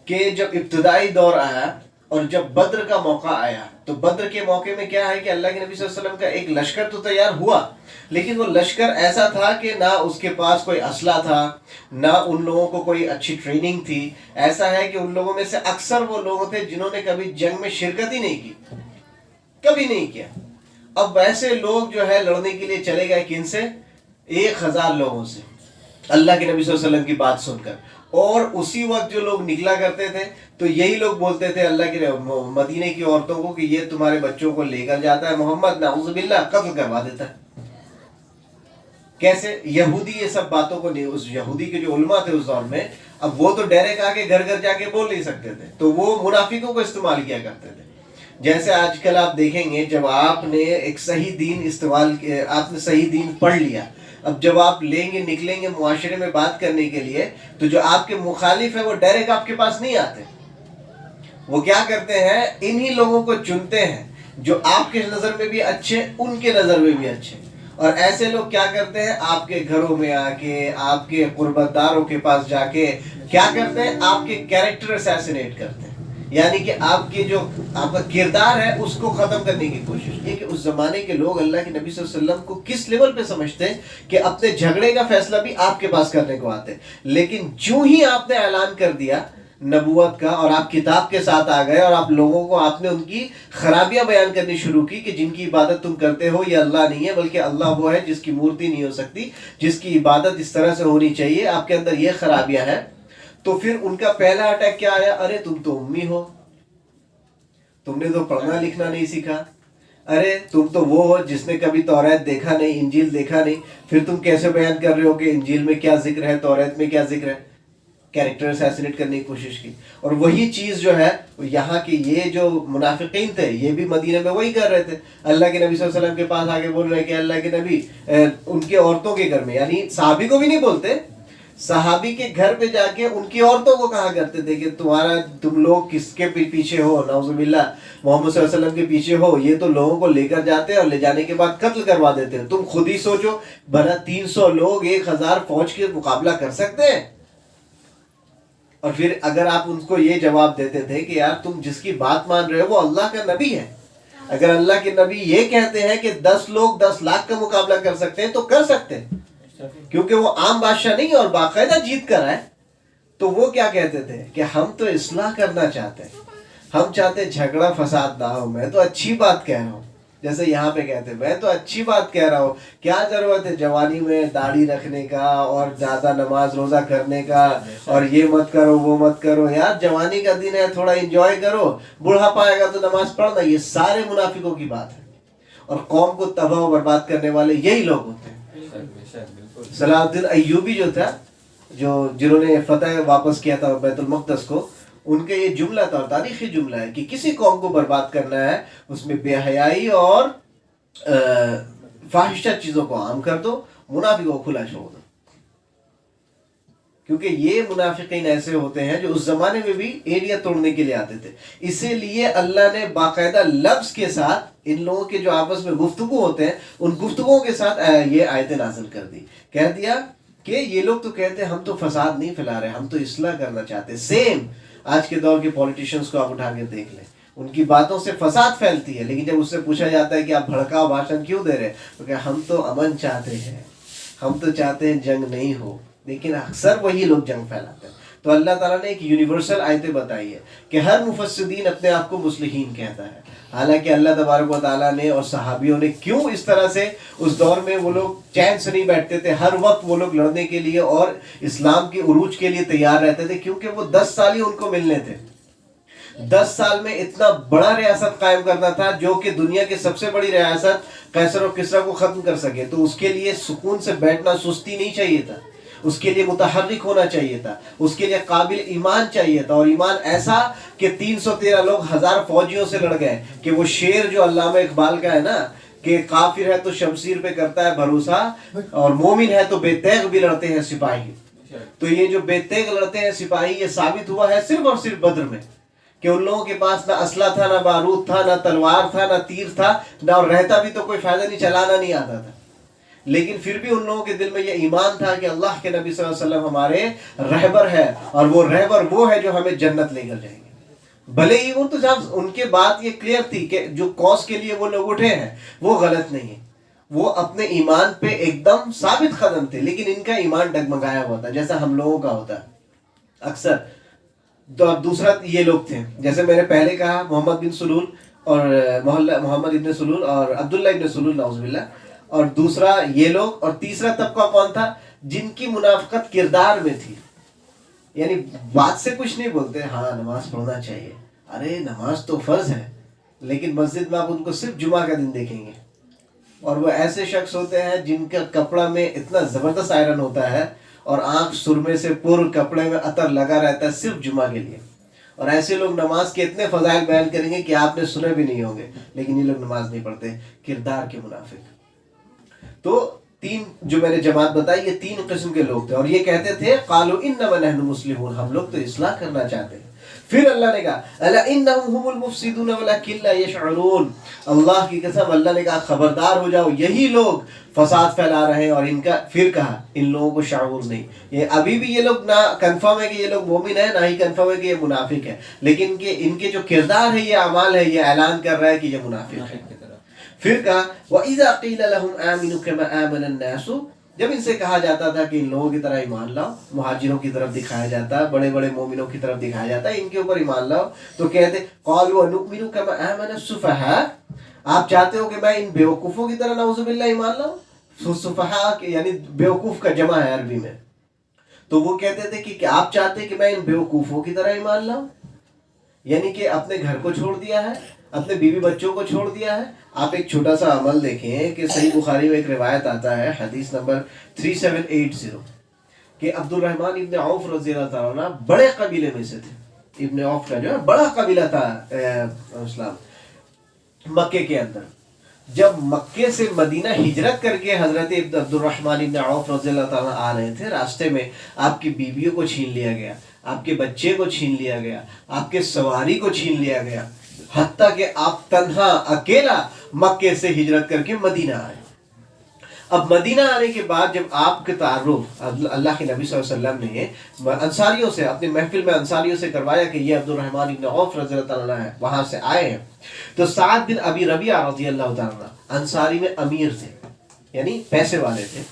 کہ جب ابتدائی دور آیا اور جب بدر کا موقع آیا، تو بدر کے موقع میں کیا ہے کہ اللہ کے نبی صلی اللہ علیہ وسلم کا ایک لشکر تو تیار ہوا، لیکن وہ لشکر ایسا تھا کہ نہ اس کے پاس کوئی اسلحہ تھا، نہ ان لوگوں کو کوئی اچھی ٹریننگ تھی۔ ایسا ہے کہ ان لوگوں میں سے اکثر وہ لوگ تھے جنہوں نے کبھی جنگ میں شرکت ہی نہیں کی، کبھی نہیں کیا۔ اب ویسے لوگ جو ہے لڑنے کے لیے چلے گئے کن سے؟ 1000 لوگوں سے، اللہ کے نبی صلی اللہ علیہ وسلم کی بات سن کر۔ اور اسی وقت جو لوگ نکلا کرتے تھے تو یہی لوگ بولتے تھے اللہ کے مدینے کی عورتوں کو کہ یہ تمہارے بچوں کو لے کر جاتا ہے محمد، نعوذ باللہ قتل کروا دیتا ہے۔ کیسے؟ یہودی یہ سب باتوں کو نہیں، اس یہودی کے جو علماء تھے اس دور میں، اب وہ تو ڈائریکٹ آ کے گھر گھر جا کے بول نہیں سکتے تھے، تو وہ منافقوں کو استعمال کیا کرتے تھے۔ جیسے آج کل آپ دیکھیں گے جب آپ نے ایک صحیح دین آپ نے صحیح دین پڑھ لیا، اب جب آپ لیں گے نکلیں گے معاشرے میں بات کرنے کے لیے، تو جو آپ کے مخالف ہیں وہ ڈائریکٹ آپ کے پاس نہیں آتے، وہ کیا کرتے ہیں؟ انہی لوگوں کو چنتے ہیں جو آپ کے نظر میں بھی اچھے، ان کے نظر میں بھی اچھے، اور ایسے لوگ کیا کرتے ہیں؟ آپ کے گھروں میں آ کے، آپ کے قربت داروں کے پاس جا کے کیا کرتے ہیں؟ آپ کے کیریکٹر اسیسینیٹ کرتے ہیں، یعنی کہ آپ کی جو آپ کا کردار ہے اس کو ختم کرنے کی کوشش۔ یہ کہ اس زمانے کے لوگ اللہ کے نبی صلی اللہ علیہ وسلم کو کس لیول پہ سمجھتے ہیں کہ اپنے جھگڑے کا فیصلہ بھی آپ کے پاس کرنے کو آتے، لیکن جو ہی آپ نے اعلان کر دیا نبوت کا اور آپ کتاب کے ساتھ آ گئے اور آپ لوگوں کو آپ نے ان کی خرابیاں بیان کرنی شروع کی کہ جن کی عبادت تم کرتے ہو یہ اللہ نہیں ہے بلکہ اللہ وہ ہے جس کی مورتی نہیں ہو سکتی، جس کی عبادت اس طرح سے ہونی چاہیے، آپ کے اندر یہ خرابیاں ہیں، تو پھر ان کا پہلا اٹیک کیا آیا؟ ارے تم تو امی ہو، تم نے تو پڑھنا لکھنا نہیں سیکھا، ارے تم تو وہ ہو جس نے کبھی توریت دیکھا نہیں، انجیل دیکھا نہیں، پھر تم کیسے بیان کر رہے ہو کہ انجیل میں کیا ذکر ہے، توریت میں کیا ذکر ہے؟ کیریکٹر اسیسینیٹ کرنے کی کوشش کی. اور وہی چیز جو ہے یہاں کے یہ جو منافقین تھے یہ بھی مدینہ میں وہی کر رہے تھے. اللہ کے نبی صلی اللہ علیہ وسلم کے پاس آگے بول رہے کہ اللہ کے نبی ان کے عورتوں کے گھر میں، یعنی صحابی کو بھی نہیں بولتے، صحابی کے گھر پہ جا کے ان کی عورتوں کو کہا کرتے تھے کہ تم لوگ کس کے پیچھے ہو، نعوذ باللہ محمد صلی اللہ علیہ وسلم کے پیچھے ہو. یہ تو لوگوں کو لے کر جاتے ہیں اور لے جانے کے بعد قتل کروا دیتے ہیں. تم خود ہی سوچو بھلا 300 لوگ 1000 فوج کے مقابلہ کر سکتے ہیں؟ اور پھر اگر آپ ان کو یہ جواب دیتے تھے کہ یار تم جس کی بات مان رہے ہو وہ اللہ کا نبی ہے، اگر اللہ کے نبی یہ کہتے ہیں کہ 10 لوگ 10 لاکھ کا مقابلہ کر سکتے ہیں تو کر سکتے ہیں، کیونکہ وہ عام بادشاہ نہیں اور باقاعدہ جیت کر آئے. تو وہ کیا کہتے تھے کہ ہم تو اصلاح کرنا چاہتے ہیں، ہم چاہتے جھگڑا فساد نہ ہو، میں تو اچھی بات کہہ رہا ہوں. جیسے یہاں پہ کہتے ہیں میں تو اچھی بات کہہ رہا ہوں، کیا ضرورت ہے جوانی میں داڑھی رکھنے کا اور زیادہ نماز روزہ کرنے کا اور یہ مت کرو وہ مت کرو. یار جوانی کا دن ہے، تھوڑا انجوائے کرو، بوڑھا پائے گا تو نماز پڑھنا. یہ سارے منافقوں کی بات ہے اور قوم کو تباہ و برباد کرنے والے یہی لوگ ہوتے ہیں. صلاح الدین ایوبی جو تھا، جنہوں نے فتح واپس کیا تھا بیت المقدس کو، ان کا یہ جملہ تھا اور تاریخی جملہ ہے کہ کسی قوم کو برباد کرنا ہے اس میں بے حیائی اور فاحشہ چیزوں کو عام کر دو، منافقوں کو کھلا چھوڑ دو. کیونکہ یہ منافقین ایسے ہوتے ہیں جو اس زمانے میں بھی ایریا توڑنے کے لیے آتے تھے. اسی لیے اللہ نے باقاعدہ لفظ کے ساتھ ان لوگوں کے جو آپس میں گفتگو ہوتے ہیں ان گفتگوؤں کے ساتھ یہ آیتیں نازل کر دی. کہہ دیا کہ یہ لوگ تو کہتے ہیں ہم تو فساد نہیں پھیلا رہے، ہم تو اصلاح کرنا چاہتے ہیں. سیم آج کے دور کے پولیٹیشینز کو آپ اٹھا کے دیکھ لیں، ان کی باتوں سے فساد پھیلتی ہے، لیکن جب اس سے پوچھا جاتا ہے کہ آپ بھڑکاؤ بھاشن کیوں دے رہے تو کہ ہم تو امن چاہتے ہیں، ہم تو چاہتے ہیں جنگ نہیں ہو. لیکن اکثر وہی لوگ جنگ پھیلاتے ہیں. تو اللہ تعالیٰ نے ایک یونیورسل آیتیں بتائی ہے کہ ہر مفسدین اپنے آپ کو مصلحین کہتا ہے. حالانکہ اللہ تبارک و تعالیٰ نے اور صحابیوں نے کیوں اس طرح سے اس دور میں وہ لوگ چین سے نہیں بیٹھتے تھے، ہر وقت وہ لوگ لڑنے کے لیے اور اسلام کے عروج کے لیے تیار رہتے تھے، کیونکہ وہ 10 سال ہی ان کو ملنے تھے. 10 سال میں اتنا بڑا ریاست قائم کرنا تھا جو کہ دنیا کی سب سے بڑی ریاست قیصر و کسریٰ کو ختم کر سکے. تو اس کے لیے سکون سے بیٹھنا سستی نہیں چاہیے تھا، اس کے لیے متحرک ہونا چاہیے تھا، اس کے لیے قابل ایمان چاہیے تھا. اور ایمان ایسا کہ 313 لوگ 1000 فوجیوں سے لڑ گئے کہ وہ شعر جو علامہ اقبال کا ہے نا کہ کافر ہے تو شمشیر پہ کرتا ہے بھروسہ اور مومن ہے تو بے تیغ بھی لڑتے ہیں سپاہی. تو یہ جو بے تیغ لڑتے ہیں سپاہی یہ ثابت ہوا ہے صرف اور صرف بدر میں کہ ان لوگوں کے پاس نہ اسلحہ تھا، نہ بارود تھا، نہ تلوار تھا، نہ تیر تھا، نہ اور رہتا بھی تو کوئی فائدہ نہیں، چلانا نہیں آتا تھا. لیکن پھر بھی ان لوگوں کے دل میں یہ ایمان تھا کہ اللہ کے نبی صلی اللہ علیہ وسلم ہمارے رہبر ہے اور وہ رہبر وہ ہے جو ہمیں جنت لے کر جائیں گے. بھلے ہی ان کے بات یہ کلیئر تھی کہ جو کاز کے لیے وہ لوگ اٹھے ہیں وہ غلط نہیں ہے، وہ اپنے ایمان پہ ایک دم ثابت قدم تھے، لیکن ان کا ایمان ڈگمگایا ہوا تھا جیسا ہم لوگوں کا ہوتا ہے اکثر. دوسرا یہ لوگ تھے جیسے میں نے پہلے کہا محمد بن سلول اور محمد ابن سلول اور عبداللہ ابن سلول نعوذ باللہ، اور دوسرا یہ لوگ، اور تیسرا طبقہ کون تھا؟ جن کی منافقت کردار میں تھی، یعنی بات سے کچھ نہیں بولتے، ہاں نماز پڑھنا چاہیے، ارے نماز تو فرض ہے، لیکن مسجد میں آپ ان کو صرف جمعہ کا دن دیکھیں گے. اور وہ ایسے شخص ہوتے ہیں جن کا کپڑا میں اتنا زبردست آئرن ہوتا ہے اور آنکھ سرمے سے پر کپڑے میں عطر لگا رہتا ہے صرف جمعہ کے لیے. اور ایسے لوگ نماز کے اتنے فضائل بیان کریں گے کہ آپ نے سنے بھی نہیں ہوں گے، لیکن یہ لوگ نماز نہیں پڑھتے، کردار کے منافق. تو 3 جو میں نے جماعت بتائی یہ 3 قسم کے لوگ تھے اور یہ کہتے تھے قالوا انما نحن مسلمون، ہم لوگ تو اصلاح کرنا چاہتے ہیں. پھر اللہ نے کہا الا انهم هم المفسدون ولكن لا يشعرون، اللہ کی قسم اللہ نے کہا خبردار ہو جاؤ یہی لوگ فساد پھیلا رہے ہیں. اور ان کا پھر کہا ان لوگوں کو شعور نہیں، یہ ابھی بھی یہ لوگ نہ کنفرم ہے کہ یہ لوگ مومن ہیں، نہ ہی کنفرم ہے کہ یہ منافق ہے، لیکن کہ ان کے جو کردار ہے یہ اعمال ہے یہ اعلان کر رہا ہے کہ یہ منافق ہے. پھر کہا وَإِذَا قِيلَ لَهُمْ آمِنُوا كَمَا آمَنَ النَّاسُ، جب ان سے کہا جاتا تھا کہ ان لوگوں کی طرح ایمان لاؤ، مہاجروں کی طرف دکھایا جاتا، بڑے بڑے مومنوں کی طرف دکھایا جاتا ان کے اوپر ایمان لاؤ، تو کہتے قَالُوا وَنُؤْمِنُ كَمَا آمَنَ السُّفَهَاءُ، آپ چاہتے ہو کہ میں ان بیوقوفوں کی طرح نعوذ باللہ ایمان لاؤں. سفہاء یعنی بیوقوف کا جمع ہے عربی میں. تو وہ کہتے تھے کہ آپ چاہتے کہ میں ان بیوقوفوں کی طرح ایمان لاؤں، یعنی کہ اپنے گھر کو چھوڑ دیا ہے، اپنے بیوی بچوں کو چھوڑ دیا ہے. آپ ایک چھوٹا سا عمل دیکھیں کہ صحیح بخاری میں ایک روایت آتا ہے حدیث نمبر 3780 کہ عبد الرحمن ابن عوف رضی اللہ تعالیٰ عنہ بڑے قبیلے میں سے تھے. ابن عوف کا جو ہے بڑا قبیلہ تھا اسلام مکے کے اندر. جب مکے سے مدینہ ہجرت کر کے حضرت عبد الرحمن ابن عوف رضی اللہ تعالیٰ آ رہے تھے، راستے میں آپ کی بیویوں کو چھین لیا گیا، آپ کے بچے کو چھین لیا گیا، آپ کے سواری کو چھین لیا گیا، حتیٰ کہ آپ تنہا اکیلا مکے سے ہجرت کر کے مدینہ آئے. اب مدینہ آنے کے بعد جب آپ کے تعارف اللہ کے نبی صلی اللہ علیہ وسلم نے انصاریوں سے اپنی محفل میں انصاریوں سے کروایا کہ یہ عبد الرحمن ابن عوف رضی اللہ تعالیٰ ہے، وہاں سے آئے ہیں، تو سعد بن ابی ربیعہ رضی اللہ تعالیٰ انصاری میں امیر تھے، یعنی پیسے والے تھے.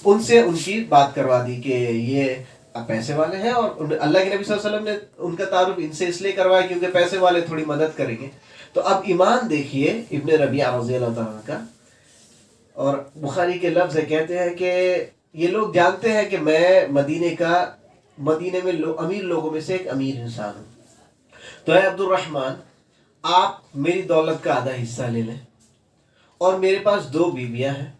ان سے ان کی بات کروا دی کہ یہ پیسے والے ہیں، اور اللہ کے نبی صلی اللہ علیہ وسلم نے ان کا تعارف ان سے اس لیے کروایا کیونکہ پیسے والے تھوڑی مدد کریں گے. تو اب ایمان دیکھیے ابن ربیعہ رضی اللہ تعالیٰ کا. اور بخاری کے لفظ ہے، کہتے ہیں کہ یہ لوگ جانتے ہیں کہ میں مدینے میں امیر لوگوں میں سے ایک امیر انسان ہوں، تو اے عبد الرحمن آپ میری دولت کا آدھا حصہ لے لیں، اور میرے پاس 2 بیویاں ہیں،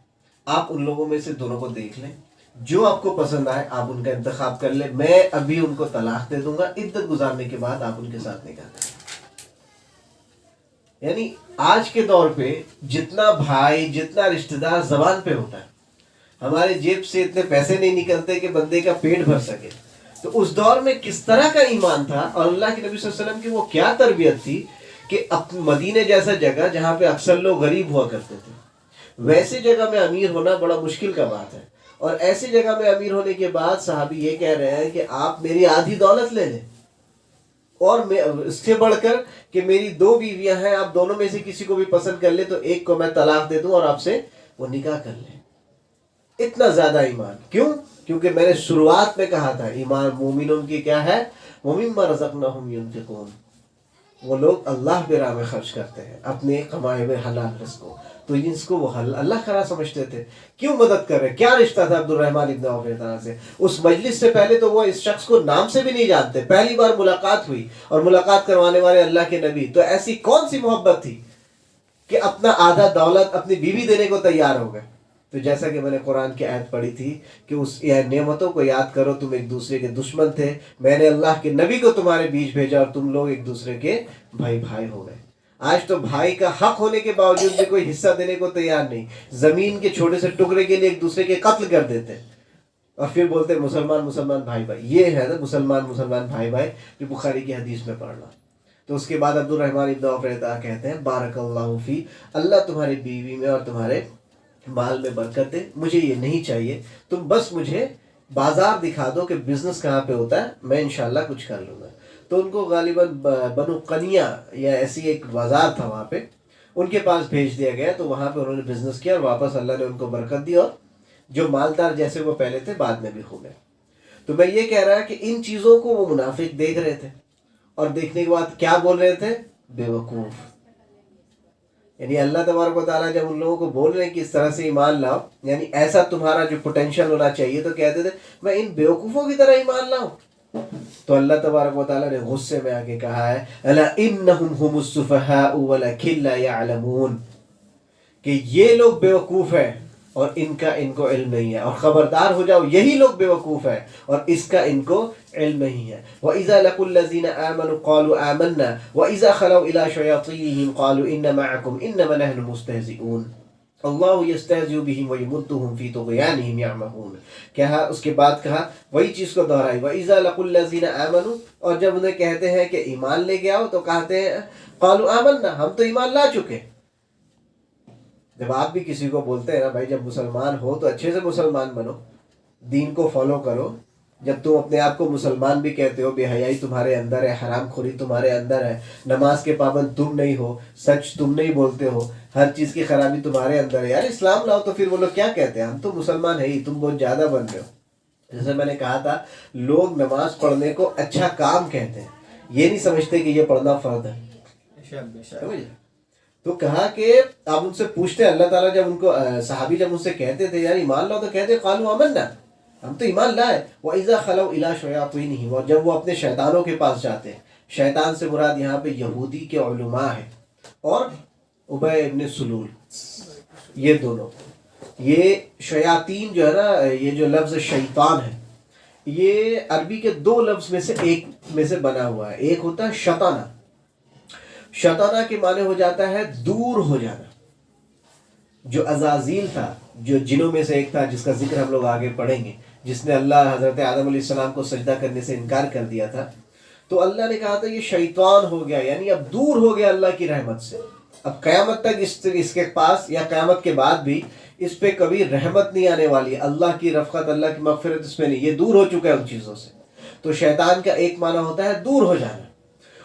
آپ ان لوگوں میں سے دونوں کو دیکھ لیں، جو آپ کو پسند آئے آپ ان کا انتخاب کر لیں، میں ابھی ان کو طلاق دے دوں گا، عدت گزارنے کے بعد آپ ان کے ساتھ نکاح کریں. یعنی آج کے دور پہ جتنا بھائی جتنا رشتہ دار زبان پہ ہوتا ہے، ہمارے جیب سے اتنے پیسے نہیں نکلتے کہ بندے کا پیٹ بھر سکے. تو اس دور میں کس طرح کا ایمان تھا، اور اللہ کے نبی صلی اللہ علیہ وسلم کی وہ کیا تربیت تھی کہ مدینے جیسا جگہ جہاں پہ اکثر لوگ غریب ہوا کرتے تھے، ویسی جگہ میں امیر ہونا بڑا مشکل کا بات ہے. اور ایسی جگہ میں امیر ہونے کے بعد صحابی یہ کہہ رہے ہیں کہ آپ میری آدھی دولت لے لیں، اور اس سے بڑھ کر کہ میری 2 بیویاں ہیں، آپ دونوں میں سے کسی کو بھی پسند کر لیں تو ایک کو میں طلاق دے دوں اور آپ سے وہ نکاح کر لیں. اتنا زیادہ ایمان کیوں؟ کیونکہ میں نے شروعات میں کہا تھا ایمان مومنوں کی کیا ہے، وَمِمَّا رَزَقْنَاهُمْ يُنْفِقُونَ، وہ لوگ اللہ کے راہ میں خرچ کرتے ہیں اپنے کمائے ہوئے حلال رزق کو. تو اس کو وہ اللہ کا راہ سمجھتے تھے. کیوں مدد کر رہے؟ کیا رشتہ تھا عبد الرحمن ابن عوف سے؟ اس مجلس سے پہلے تو وہ اس شخص کو نام سے بھی نہیں جانتے، پہلی بار ملاقات ہوئی اور ملاقات کروانے والے اللہ کے نبی. تو ایسی کون سی محبت تھی کہ اپنا آدھا دولت اپنی بیوی دینے کو تیار ہو گئے. تو جیسا کہ میں نے قرآن کی آیت پڑھی تھی کہ اس نعمتوں کو یاد کرو، تم ایک دوسرے کے دشمن تھے، میں نے اللہ کے نبی کو تمہارے بیچ بھیجا اور تم لوگ ایک دوسرے کے بھائی ہو گئے. آج تو بھائی کا حق ہونے کے باوجود بھی کوئی حصہ دینے کو تیار نہیں، زمین کے چھوٹے سے ٹکڑے کے لیے ایک دوسرے کے قتل کر دیتے اور پھر بولتے ہیں مسلمان بھائی. یہ ہے نا مسلمان بھائی جو بخاری کی حدیث میں پڑھنا. تو اس کے بعد عبد الرحمن ابن عوف کہتے ہیں بارک اللہ فی، اللہ تمہاری بیوی میں اور تمہارے مال میں برکت دے، مجھے یہ نہیں چاہیے، تم بس مجھے بازار دکھا دو کہ بزنس کہاں پہ ہوتا ہے، میں انشاءاللہ کچھ کر لوں گا. تو ان کو غالباً بنو قنیہ یا ایسی ایک بازار تھا وہاں پہ، ان کے پاس بھیج دیا گیا. تو وہاں پہ انہوں نے بزنس کیا اور واپس اللہ نے ان کو برکت دی، اور جو مالدار جیسے وہ پہلے تھے بعد میں بھی ہو گئے. تو میں یہ کہہ رہا کہ ان چیزوں کو وہ منافق دیکھ رہے تھے، اور دیکھنے کے بعد کیا بول رہے تھے؟ بے وقوف. یعنی اللہ تبارک و تعالیٰ جب ان لوگوں کو بول رہے ہیں کہ اس طرح سے ایمان لاؤ، یعنی ایسا تمہارا جو پوٹینشیل ہونا چاہیے، تو کہتے تھے میں ان بیوقوفوں کی طرح ایمان لاؤں. تو اللہ تبارک و تعالیٰ نے غصے میں آ کے کہا ہے الا انہم هم السفہاء ولکن لا یعلمون، کہ یہ لوگ بیوقوف ہیں اور ان کو علم نہیں ہے، اور خبردار ہو جاؤ یہی لوگ بیوقوف ہیں اور اس کا ان کو علم نہیں ہے. وَإِذَا لَقُوا الَّذِينَ آمَنُوا قَالُوا آمَنَّا وَإِذَا خَلَوْا إِلَىٰ شَيَاطِينِهِمْ قَالُوا إِنَّ مَعَكُمْ إِنَّمَا نَحْنُ مُسْتَهْزِئُونَ اللَّهُ يَسْتَهْزِئُ بِهِمْ وَيُمُدُّهُمْ فِي طُغْيَانِهِمْ يَعْمَهُونَ. کہا اس کے بعد کہا وہی چیز کو دہرائی وَإِذَا لَقُوا الَّذِينَ آمَنُوا، اور جب انہیں کہتے ہیں کہ ایمان لے کے آؤ تو کہتے ہیں قَالُوا آمَنَّا، ہم تو ایمان لا چکے. جب آپ بھی کسی کو بولتے ہیں نا بھائی جب مسلمان ہو تو اچھے سے مسلمان بنو، دین کو فالو کرو. جب تم اپنے آپ کو مسلمان بھی کہتے ہو، بے حیائی تمہارے اندر ہے، حرام خوری تمہارے اندر ہے، نماز کے پابند تم نہیں ہو، سچ تم نہیں بولتے ہو، ہر چیز کی خرابی تمہارے اندر ہے، یار اسلام لاؤ. تو پھر وہ لوگ کیا کہتے ہیں؟ ہم تو مسلمان ہیں ہی، تم بہت زیادہ بن رہے ہو. جیسے میں نے کہا تھا لوگ نماز پڑھنے کو اچھا کام کہتے ہیں، یہ نہیں سمجھتے کہ یہ پڑھنا فرض ہے. تو کہا کہ آپ ان سے پوچھتے ہیں، اللہ تعالیٰ جب ان کو صحابی جب ان سے کہتے تھے یار ایمان لاؤ، تو کہتے قالوا آمنا، ہم تو ایمان لائے. وَإِذَا خَلَوْا إِلَىٰ شَيَاطِينِهِمْ، اور جب وہ اپنے شیطانوں کے پاس جاتے ہیں، شیطان سے مراد یہاں پہ یہودی کے علماء ہیں، اور ابی ابن سلول، یہ دونوں، یہ شیاطین جو ہے نا، یہ جو لفظ شیطان ہے یہ عربی کے دو لفظ میں سے ایک میں سے بنا ہوا ہے. ایک ہوتا ہے شطانہ. شطانہ کے معنی ہو جاتا ہے دور ہو جانا. جو عزازیل تھا، جو جنوں میں سے ایک تھا، جس کا ذکر ہم لوگ آگے پڑھیں گے، جس نے اللہ حضرت آدم علیہ السلام کو سجدہ کرنے سے انکار کر دیا تھا، تو اللہ نے کہا تھا یہ شیطان ہو گیا، یعنی اب دور ہو گیا اللہ کی رحمت سے. اب قیامت تک اس کے پاس، یا قیامت کے بعد بھی اس پہ کبھی رحمت نہیں آنے والی. اللہ کی رفقت، اللہ کی مغفرت اس پہ نہیں، یہ دور ہو چکا ہے ان چیزوں سے. تو شیطان کا ایک معنی ہوتا ہے دور ہو جانا،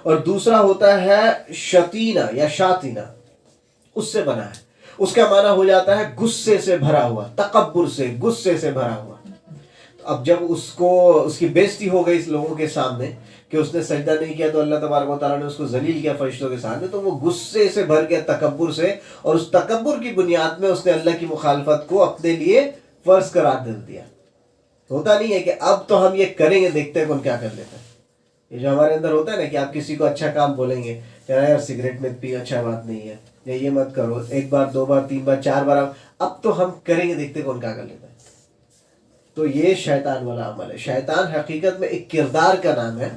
اور دوسرا ہوتا ہے شتینہ یا شاطینہ، اس سے بنا ہے. اس کا معنی ہو جاتا ہے غصے سے بھرا ہوا، تکبر سے، غصے سے بھرا ہوا. اب جب اس کی بےزتی ہو گئی اس لوگوں کے سامنے کہ اس نے سجدہ نہیں کیا، تو اللہ تبارک و تعالیٰ نے اس کو ذلیل کیا فرشتوں کے سامنے، تو وہ غصے سے بھر گیا، تکبر سے، اور اس تکبر کی بنیاد میں اس نے اللہ کی مخالفت کو اپنے لیے فرض قرار دے دیا. ہوتا نہیں ہے کہ اب تو ہم یہ کریں گے، دیکھتے ہیں کون کیا کر لیتا ہے. یہ جو ہمارے اندر ہوتا ہے نا کہ آپ کسی کو اچھا کام بولیں گے، یار سگریٹ مت پی، اچھا بات نہیں ہے، یا یہ مت کرو، ایک بار، دو بار، تین بار، چار بار، اب تو ہم کریں گے، دیکھتے کون کیا کر لیتا ہے. تو یہ شیطان والا عمل ہے. شیطان حقیقت میں ایک کردار کا نام ہے.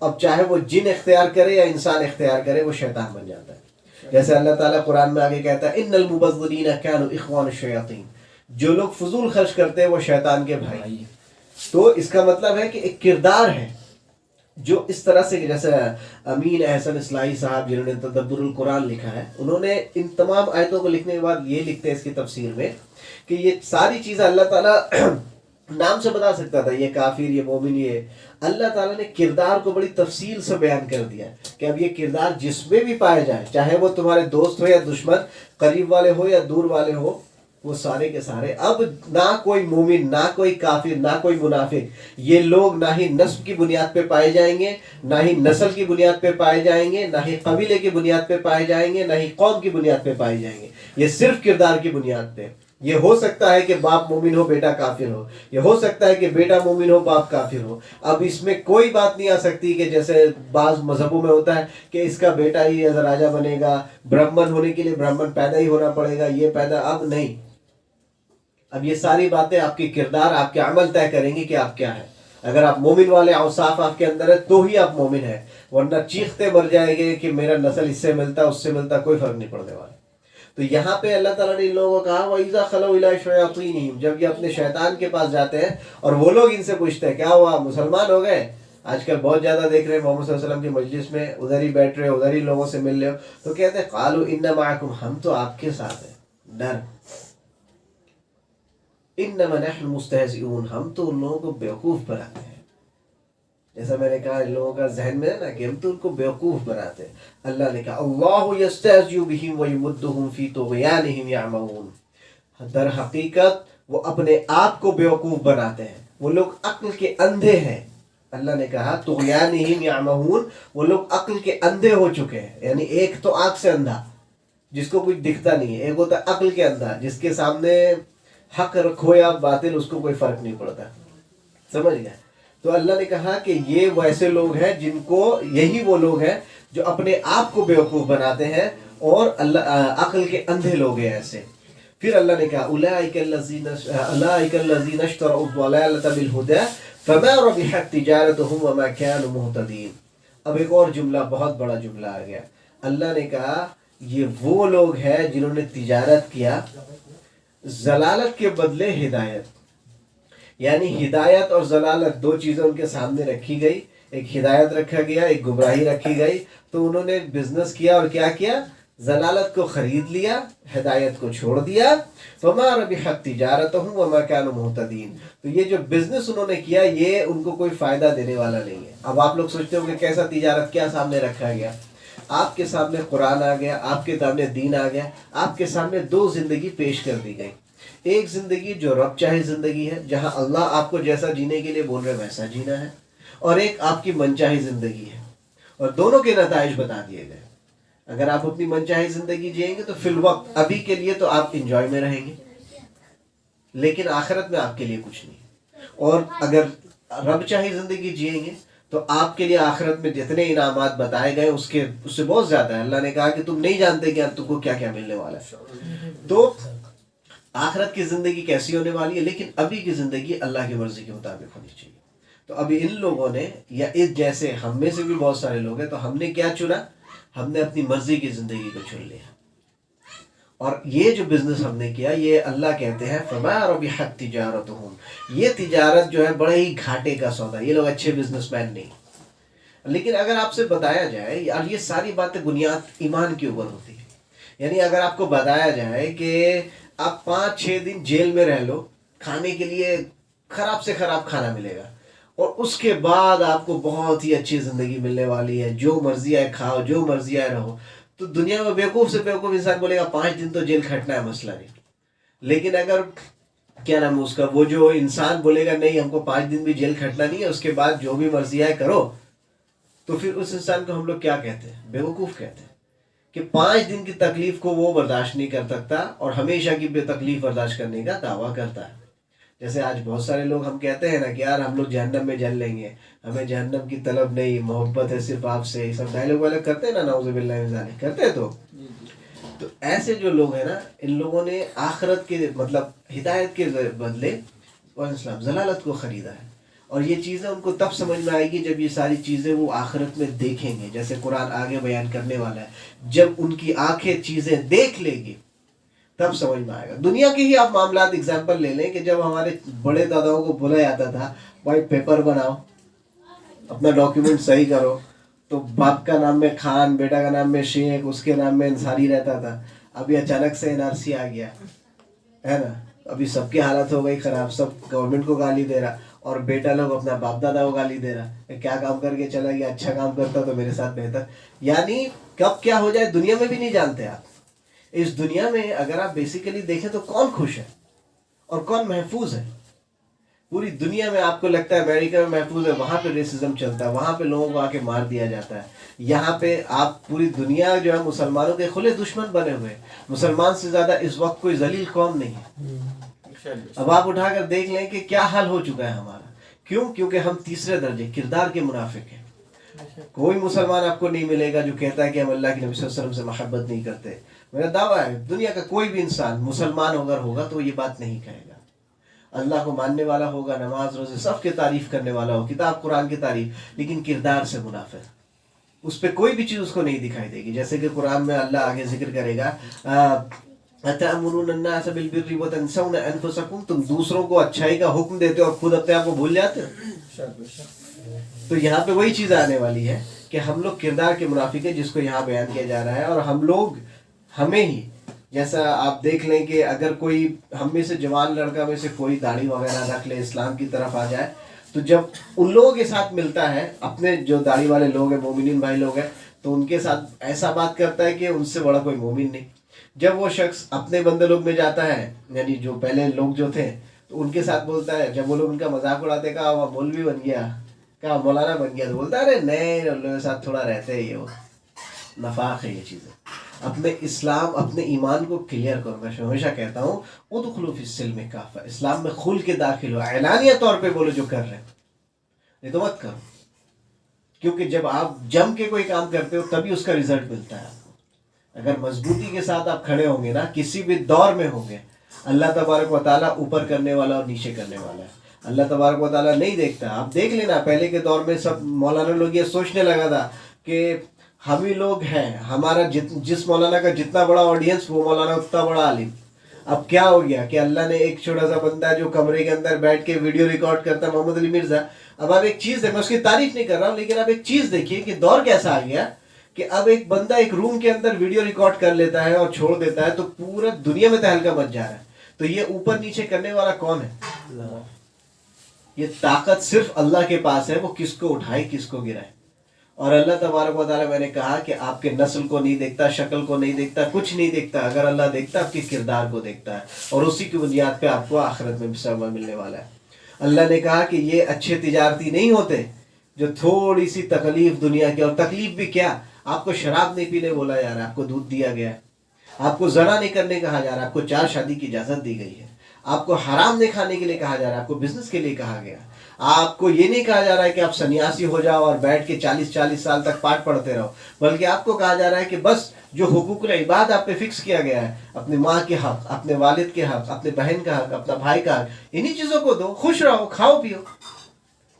اب چاہے وہ جن اختیار کرے یا انسان اختیار کرے، وہ شیطان بن جاتا ہے. جیسے اللہ تعالیٰ قرآن میں آگے کہتا ہے ان المبذرین کانوا اخوان الشیاطین، جو لوگ فضول خرچ کرتے ہیں وہ شیطان کے بھائی. تو اس کا مطلب ہے کہ ایک کردار ہے جو اس طرح سے، جیسے امین احسن اصلاحی صاحب جنہوں نے تدبر القرآن لکھا ہے، انہوں نے ان تمام آیتوں کو لکھنے کے بعد یہ لکھتے ہیں اس کی تفسیر میں کہ یہ ساری چیزیں اللہ تعالیٰ نام سے بتا سکتا تھا، یہ کافر، یہ مومن، یہ اللہ تعالیٰ نے کردار کو بڑی تفصیل سے بیان کر دیا کہ اب یہ کردار جس میں بھی پائے جائے، چاہے وہ تمہارے دوست ہو یا دشمن، قریب والے ہو یا دور والے ہو، وہ سارے کے سارے، اب نہ کوئی مومن، نہ کوئی کافر، نہ کوئی منافق، یہ لوگ نہ ہی نسب کی بنیاد پہ پائے جائیں گے، نہ ہی نسل کی بنیاد پہ پائے جائیں گے، نہ ہی قبیلے کی بنیاد پہ پائے جائیں گے، نہ ہی قوم کی بنیاد پہ پائے جائیں گے. یہ صرف کردار کی بنیاد پہ. یہ ہو سکتا ہے کہ باپ مومن ہو، بیٹا کافر ہو، یہ ہو سکتا ہے کہ بیٹا مومن ہو، باپ کافر ہو. اب اس میں کوئی بات نہیں آ سکتی کہ جیسے بعض مذہبوں میں ہوتا ہے کہ اس کا بیٹا ہی راجا بنے گا، برہمن ہونے کے لیے برہمن پیدا ہی ہونا پڑے گا، یہ پیدا. اب نہیں. اب یہ ساری باتیں آپ کی کردار، آپ کے عمل طے کریں گے کہ آپ کیا ہے. اگر آپ مومن والے اوصاف آپ کے اندر ہے تو ہی آپ مومن ہیں، ورنہ چیختے مر جائے گے کہ میرا نسل اس سے ملتا، اس سے ملتا، کوئی فرق نہیں پڑنے والا. تو یہاں پہ اللہ تعالیٰ نے ان لوگوں کو کہا وَإِذَا خَلَوْا إِلَىٰ شَيَاطِينِهِمْ، جب یہ اپنے شیطان کے پاس جاتے ہیں اور وہ لوگ ان سے پوچھتے ہیں کیا ہوا، مسلمان ہو گئے. آج کل بہت زیادہ دیکھ رہے ہیں محمد صلی اللہ علیہ وسلم کی مجلس میں ادھر ہی بیٹھ رہے، ادھر ہی لوگوں سے مل رہے ہو، تو کہتے ہیں قَالُوا إِنَّ مَعَكُمْ، ہم تو آپ کے ساتھ ہیں. ڈر. إِنَّمَا نَحْنُ مُسْتَهْزِئُونَ، ہم تو ان لوگوں کو بیوقوف بناتے ہیں. جیسا میں نے کہا ان لوگوں کا ذہن میں ہے نا کہ ہم تو ان کو بیوقوف بناتے ہیں. اللہ نے کہا اللہ یستہزئ بہم ویمدہم فی طغیانہم یعمہون، در حقیقت وہ اپنے آپ کو بیوقوف بناتے ہیں، وہ لوگ عقل کے اندھے ہیں. اللہ نے کہا طغیانہم یعمہون، وہ لوگ عقل کے اندھے ہو چکے ہیں. یعنی ایک تو آنکھ سے اندھا جس کو کچھ دکھتا نہیں ہے، ایک ہوتا ہے عقل کے اندھا جس کے سامنے حق رکھو یا باطل اس کو کوئی فرق نہیں پڑتا. سمجھ گئے؟ تو اللہ نے کہا کہ یہ ویسے لوگ ہیں جن کو، یہی وہ لوگ ہیں جو اپنے آپ کو بیوقوف بناتے ہیں اور اللہ عقل کے اندھے لوگ ہیں ایسے. پھر اللہ نے کہا اولئک الذین اشتروا الضلالۃ بالہدی فما ربحت تجارتهم وما كانوا مهتدین. اب ایک اور جملہ، بہت بڑا جملہ آ گیا. اللہ نے کہا یہ وہ لوگ ہیں جنہوں نے تجارت کیا ضلالت کے بدلے ہدایت. یعنی ہدایت اور ضلالت دو چیزیں ان کے سامنے رکھی گئی، ایک ہدایت رکھا گیا، ایک گمراہی رکھی گئی. تو انہوں نے بزنس کیا اور کیا کیا، ضلالت کو خرید لیا، ہدایت کو چھوڑ دیا. فما ربحت تجارتهم وما كانوا مهتدین. تو یہ جو بزنس انہوں نے کیا یہ ان کو کوئی فائدہ دینے والا نہیں ہے. اب آپ لوگ سوچتے ہو کہ کیسا تجارت، کیا سامنے رکھا گیا؟ آپ کے سامنے قرآن آ گیا، آپ کے سامنے دین آ گیا، آپ کے سامنے دو زندگی پیش کر دی گئی. ایک زندگی جو رب چاہے زندگی ہے، جہاں اللہ آپ کو جیسا جینے کے لیے بول رہے ویسا جینا ہے، اور ایک آپ کی منچاہی زندگی ہے، اور دونوں کے نتائج بتا دیے گئے. اگر آپ اپنی منچاہی زندگی جئیں گے تو فی الوقت ابھی کے لیے تو آپ انجوائے میں رہیں گے، لیکن آخرت میں آپ کے لیے کچھ نہیں. اور اگر رب چاہی زندگی جئیں گے تو آپ کے لیے آخرت میں جتنے انعامات بتائے گئے اس سے بہت زیادہ ہے. اللہ نے کہا کہ تم نہیں جانتے کہ تم کو کیا کیا ملنے والا ہے. تو آخرت کی زندگی کیسی ہونے والی ہے، لیکن ابھی کی زندگی اللہ کی مرضی کے مطابق ہونی چاہیے. تو ابھی ان لوگوں نے، یا اس جیسے ہم میں سے بھی بہت سارے لوگ ہیں، تو ہم نے کیا چنا؟ ہم نے اپنی مرضی کی زندگی کو چن لیا. اور یہ جو بزنس ہم نے کیا، یہ اللہ کہتے ہیں فما ربحت تجارتہم، یہ تجارت جو ہے بڑے ہی گھاٹے کا سودا. یہ لوگ اچھے بزنس مین نہیں. لیکن اگر آپ سے بتایا جائے، اور یہ ساری باتیں بنیاد ایمان کے اوپر ہوتی ہے، یعنی اگر آپ کو بتایا جائے کہ آپ 5-6 دن جیل میں رہ لو، کھانے کے لیے خراب سے خراب کھانا ملے گا، اور اس کے بعد آپ کو بہت ہی اچھی زندگی ملنے والی ہے، جو مرضی آئے کھاؤ، جو مرضی آئے رہو، تو دنیا میں بیوقوف سے بیوقوف انسان بولے گا 5 دن تو جیل کھٹنا ہے، مسئلہ نہیں. لیکن اگر کیا نام ہے اس کا، وہ جو انسان بولے گا نہیں ہم کو 5 دن بھی جیل کھٹنا نہیں ہے، اس کے بعد جو بھی مرضی آئے کرو، تو پھر اس انسان کو ہم لوگ کیا کہتے ہیں؟ بیوقوف کہتے ہیں. کہ 5 دن کی تکلیف کو وہ برداشت نہیں کر سکتا اور ہمیشہ کی بے تکلیف برداشت کرنے کا دعویٰ کرتا ہے. جیسے آج بہت سارے لوگ ہم کہتے ہیں نا کہ یار ہم لوگ جہنم میں جل لیں گے، ہمیں جہنم کی طلب نہیں، محبت ہے صرف آپ سے. یہ سب ڈائلاگ والے کرتے ہیں نا، نعوذ باللہ من ذالک کرتے ہیں. تو ایسے جو لوگ ہیں نا، ان لوگوں نے آخرت کے مطلب ہدایت کے بدلے اسلام ضلالت کو خریدا ہے. اور یہ چیزیں ان کو تب سمجھ میں آئے گی جب یہ ساری چیزیں وہ آخرت میں دیکھیں گے. جیسے قرآن آگے بیان کرنے والا ہے، جب ان کی آنکھیں چیزیں دیکھ لے گی تب سمجھ میں آئے گا. دنیا کے ہی آپ معاملات اگزامپل لے لیں کہ جب ہمارے بڑے داداؤں کو بولا جاتا تھا بھائی پیپر بناؤ، اپنا ڈاکیومنٹ صحیح کرو، تو باپ کا نام میں خان، بیٹا کا نام میں شیخ، اس کے نام میں انصاری رہتا تھا. ابھی اچانک سے NRC آ گیا ہے نا، ابھی سب کی حالت ہو گئی خراب، سب گورنمنٹ کو گالی دے رہا، اور بیٹا لوگ اپنا باپ دادا کو گالی دے رہا، کیا کام کر کے چلا گیا، اچھا کام کرتا تو میرے ساتھ بہتر. یعنی کب کیا ہو جائے دنیا میں بھی نہیں جانتے آپ. اس دنیا میں اگر آپ بیسیکلی دیکھیں تو کون خوش ہے اور کون محفوظ ہے؟ پوری دنیا میں آپ کو لگتا ہے امریکہ میں محفوظ ہے، وہاں پہ ریسزم چلتا ہے، وہاں پہ لوگوں کو آ کے مار دیا جاتا ہے. یہاں پہ آپ پوری دنیا جو ہے مسلمانوں کے کھلے دشمن بنے ہوئے. مسلمان سے زیادہ اس وقت کوئی ذلیل قوم نہیں ہے. اب آپ اٹھا کر دیکھ لیں کہ کیا حال ہو چکا ہے ہمارا. کیوں؟ کیونکہ ہم تیسرے درجے کردار کے منافق ہیں. کوئی مسلمان آپ کو نہیں ملے گا جو کہتا ہے کہ ہم اللہ کے نبی صلی اللہ علیہ وسلم سے محبت نہیں کرتے. میرا دعویٰ ہے دنیا کا کوئی بھی انسان مسلمان اگر ہوگا تو یہ بات نہیں کہے گا. اللہ کو ماننے والا ہوگا، نماز روزے سب کی تعریف کرنے والا ہو، کتاب قرآن کی تعریف، لیکن کردار سے منافق. اس پہ کوئی بھی چیز اس کو نہیں دکھائی دے گی. جیسے کہ قرآن میں اللہ آگے ذکر کرے گا أَتَأْمُرُونَ النَّاسَ بِالْبِرِّ وَتَنْسَوْنَ أَنفُسَكُمْ، تم دوسروں کو اچھائی کا حکم دیتے ہو اور خود اپنے آپ کو بھول جاتے ہو. تو یہاں پہ وہی چیز آنے والی ہے کہ ہم لوگ کردار کے منافق ہیں، جس کو یہاں بیان کیا جا رہا ہے. اور ہم لوگ ہمیں ہی جیسا آپ دیکھ لیں کہ اگر کوئی ہم میں سے جوان لڑکا میں سے کوئی داڑھی وغیرہ رکھ لے، اسلام کی طرف آ جائے، تو جب ان لوگوں کے ساتھ ملتا ہے، اپنے جو داڑھی والے لوگ ہیں، مومنین بھائی لوگ ہیں، تو ان کے ساتھ ایسا بات کرتا ہے کہ ان سے بڑا کوئی مومن نہیں. جب وہ شخص اپنے بندے لوگ میں جاتا ہے، یعنی جو پہلے لوگ جو تھے، تو ان کے ساتھ بولتا ہے، جب وہ لوگ ان کا مذاق اڑاتے کہا وہ مولوی بن گیا، کہا مولانا بن گیا، تو بولتا ہے ارے نئے لوگوں کے ساتھ تھوڑا رہتے ہی وہ نفاق ہے. یہ چیزیں اپنے اسلام اپنے ایمان کو کلیئر کرو. میں ہمیشہ کہتا ہوں ادخلوا فی السلم کافہ، اسلام میں کھل کے داخل ہو، اعلانیہ طور پہ بولو جو کر رہے ہیں، نہیں تو مت کرو. کیونکہ جب آپ جم کے کوئی کام کرتے ہو تبھی اس کا رزلٹ ملتا ہے آپ کو. اگر مضبوطی کے ساتھ آپ کھڑے ہوں گے نا، کسی بھی دور میں ہوں گے، اللہ تبارک و تعالیٰ اوپر کرنے والا اور نیچے کرنے والا ہے. اللہ تبارک و تعالیٰ نہیں دیکھتا. آپ دیکھ لینا پہلے کے دور میں سب مولانا لوگ یہ سوچنے لگا تھا کہ ہم ہی لوگ ہیں، ہمارا جس مولانا کا جتنا بڑا آڈینس وہ مولانا اتنا بڑا عالم. اب کیا ہو گیا کہ اللہ نے ایک چھوٹا سا بندہ جو کمرے کے اندر بیٹھ کے ویڈیو ریکارڈ کرتا ہے، محمد علی مرزا. اب آپ ایک چیز ہے، میں اس کی تعریف نہیں کر رہا ہوں، لیکن آپ ایک چیز دیکھیے کہ دور کیسا آ گیا کہ اب ایک بندہ ایک روم کے اندر ویڈیو ریکارڈ کر لیتا ہے اور چھوڑ دیتا ہے تو پورا دنیا میں تہلکہ مچ جا رہا ہے. تو یہ اوپر نیچے کرنے والا کون ہے؟ اللہ. یہ طاقت صرف اللہ کے پاس ہے، وہ کس کو اٹھائے کس کو گرائے. اور اللہ تبارک و تعالیٰ، میں نے کہا کہ آپ کے نسل کو نہیں دیکھتا، شکل کو نہیں دیکھتا، کچھ نہیں دیکھتا. اگر اللہ دیکھتا آپ کے کردار کو دیکھتا ہے، اور اسی کی بنیاد پہ آپ کو آخرت میں بھی ثواب ملنے والا ہے. اللہ نے کہا کہ یہ اچھے تجارتی نہیں ہوتے جو تھوڑی سی تکلیف دنیا کی، اور تکلیف بھی کیا، آپ کو شراب نہیں پینے بولا جا رہا ہے، آپ کو دودھ دیا گیا ہے. آپ کو زنا نہیں کرنے کہا جا رہا ہے، آپ کو 4 شادی کی اجازت دی گئی ہے. آپ کو حرام نہیں کھانے کے لیے کہا جا رہا ہے، آپ کو بزنس کے لیے کہا گیا. آپ کو یہ نہیں کہا جا رہا ہے کہ آپ سنیاسی ہو جاؤ اور بیٹھ کے 40 سال تک پاٹ پڑھتے رہو، بلکہ آپ کو کہا جا رہا ہے کہ بس جو حقوق العباد آپ پہ فکس کیا گیا ہے، اپنی ماں کے حق، اپنے والد کے حق، اپنے بہن کا حق، اپنا بھائی کا حق، انہی چیزوں کو دو، خوش رہو، کھاؤ پیو۔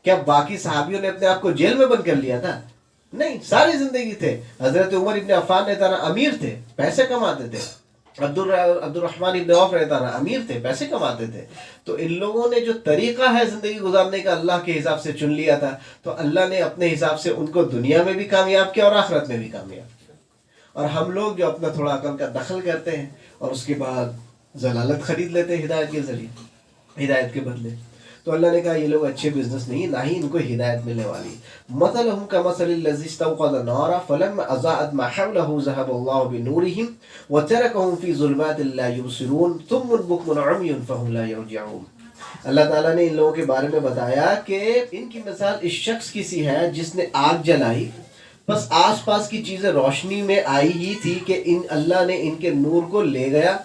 کیا باقی صحابیوں نے اپنے آپ کو جیل میں بند کر لیا تھا؟ نہیں، ساری زندگی تھے۔ حضرت عمر ابن عفان رضی اللہ عنہ امیر تھے، پیسے کماتے تھے۔ عبد الرحمن ابن عوف رضی اللہ عنہ امیر تھے، پیسے کماتے تھے۔ تو ان لوگوں نے جو طریقہ ہے زندگی گزارنے کا اللہ کے حساب سے چن لیا تھا، تو اللہ نے اپنے حساب سے ان کو دنیا میں بھی کامیاب کیا اور آخرت میں بھی کامیاب کیا۔ اور ہم لوگ جو اپنا تھوڑا عقل کا دخل کرتے ہیں اور اس کے بعد ضلالت خرید لیتے ہیں ہدایت کے ذریعے، ہدایت کے بدلے، تو اللہ نے کہا یہ لوگ اچھے بزنس نہیں، نہ ہی ان کو ہدایت ملنے والی۔ مثلهم كمثل الذي استوقد نارا فلما اضاءت ما حوله ذهب الله بنورهم وتركهم في ظلمات لا يبصرون ثم بكم عمي فهم لا يرجعون۔ اللہ تعالیٰ نے ان لوگوں کے بارے میں بتایا کہ ان کی مثال اس شخص کی سی ہے جس نے آگ جلائی، بس آس پاس کی چیزیں روشنی میں آئی ہی تھی کہ اللہ نے ان کے نور کو لے گیا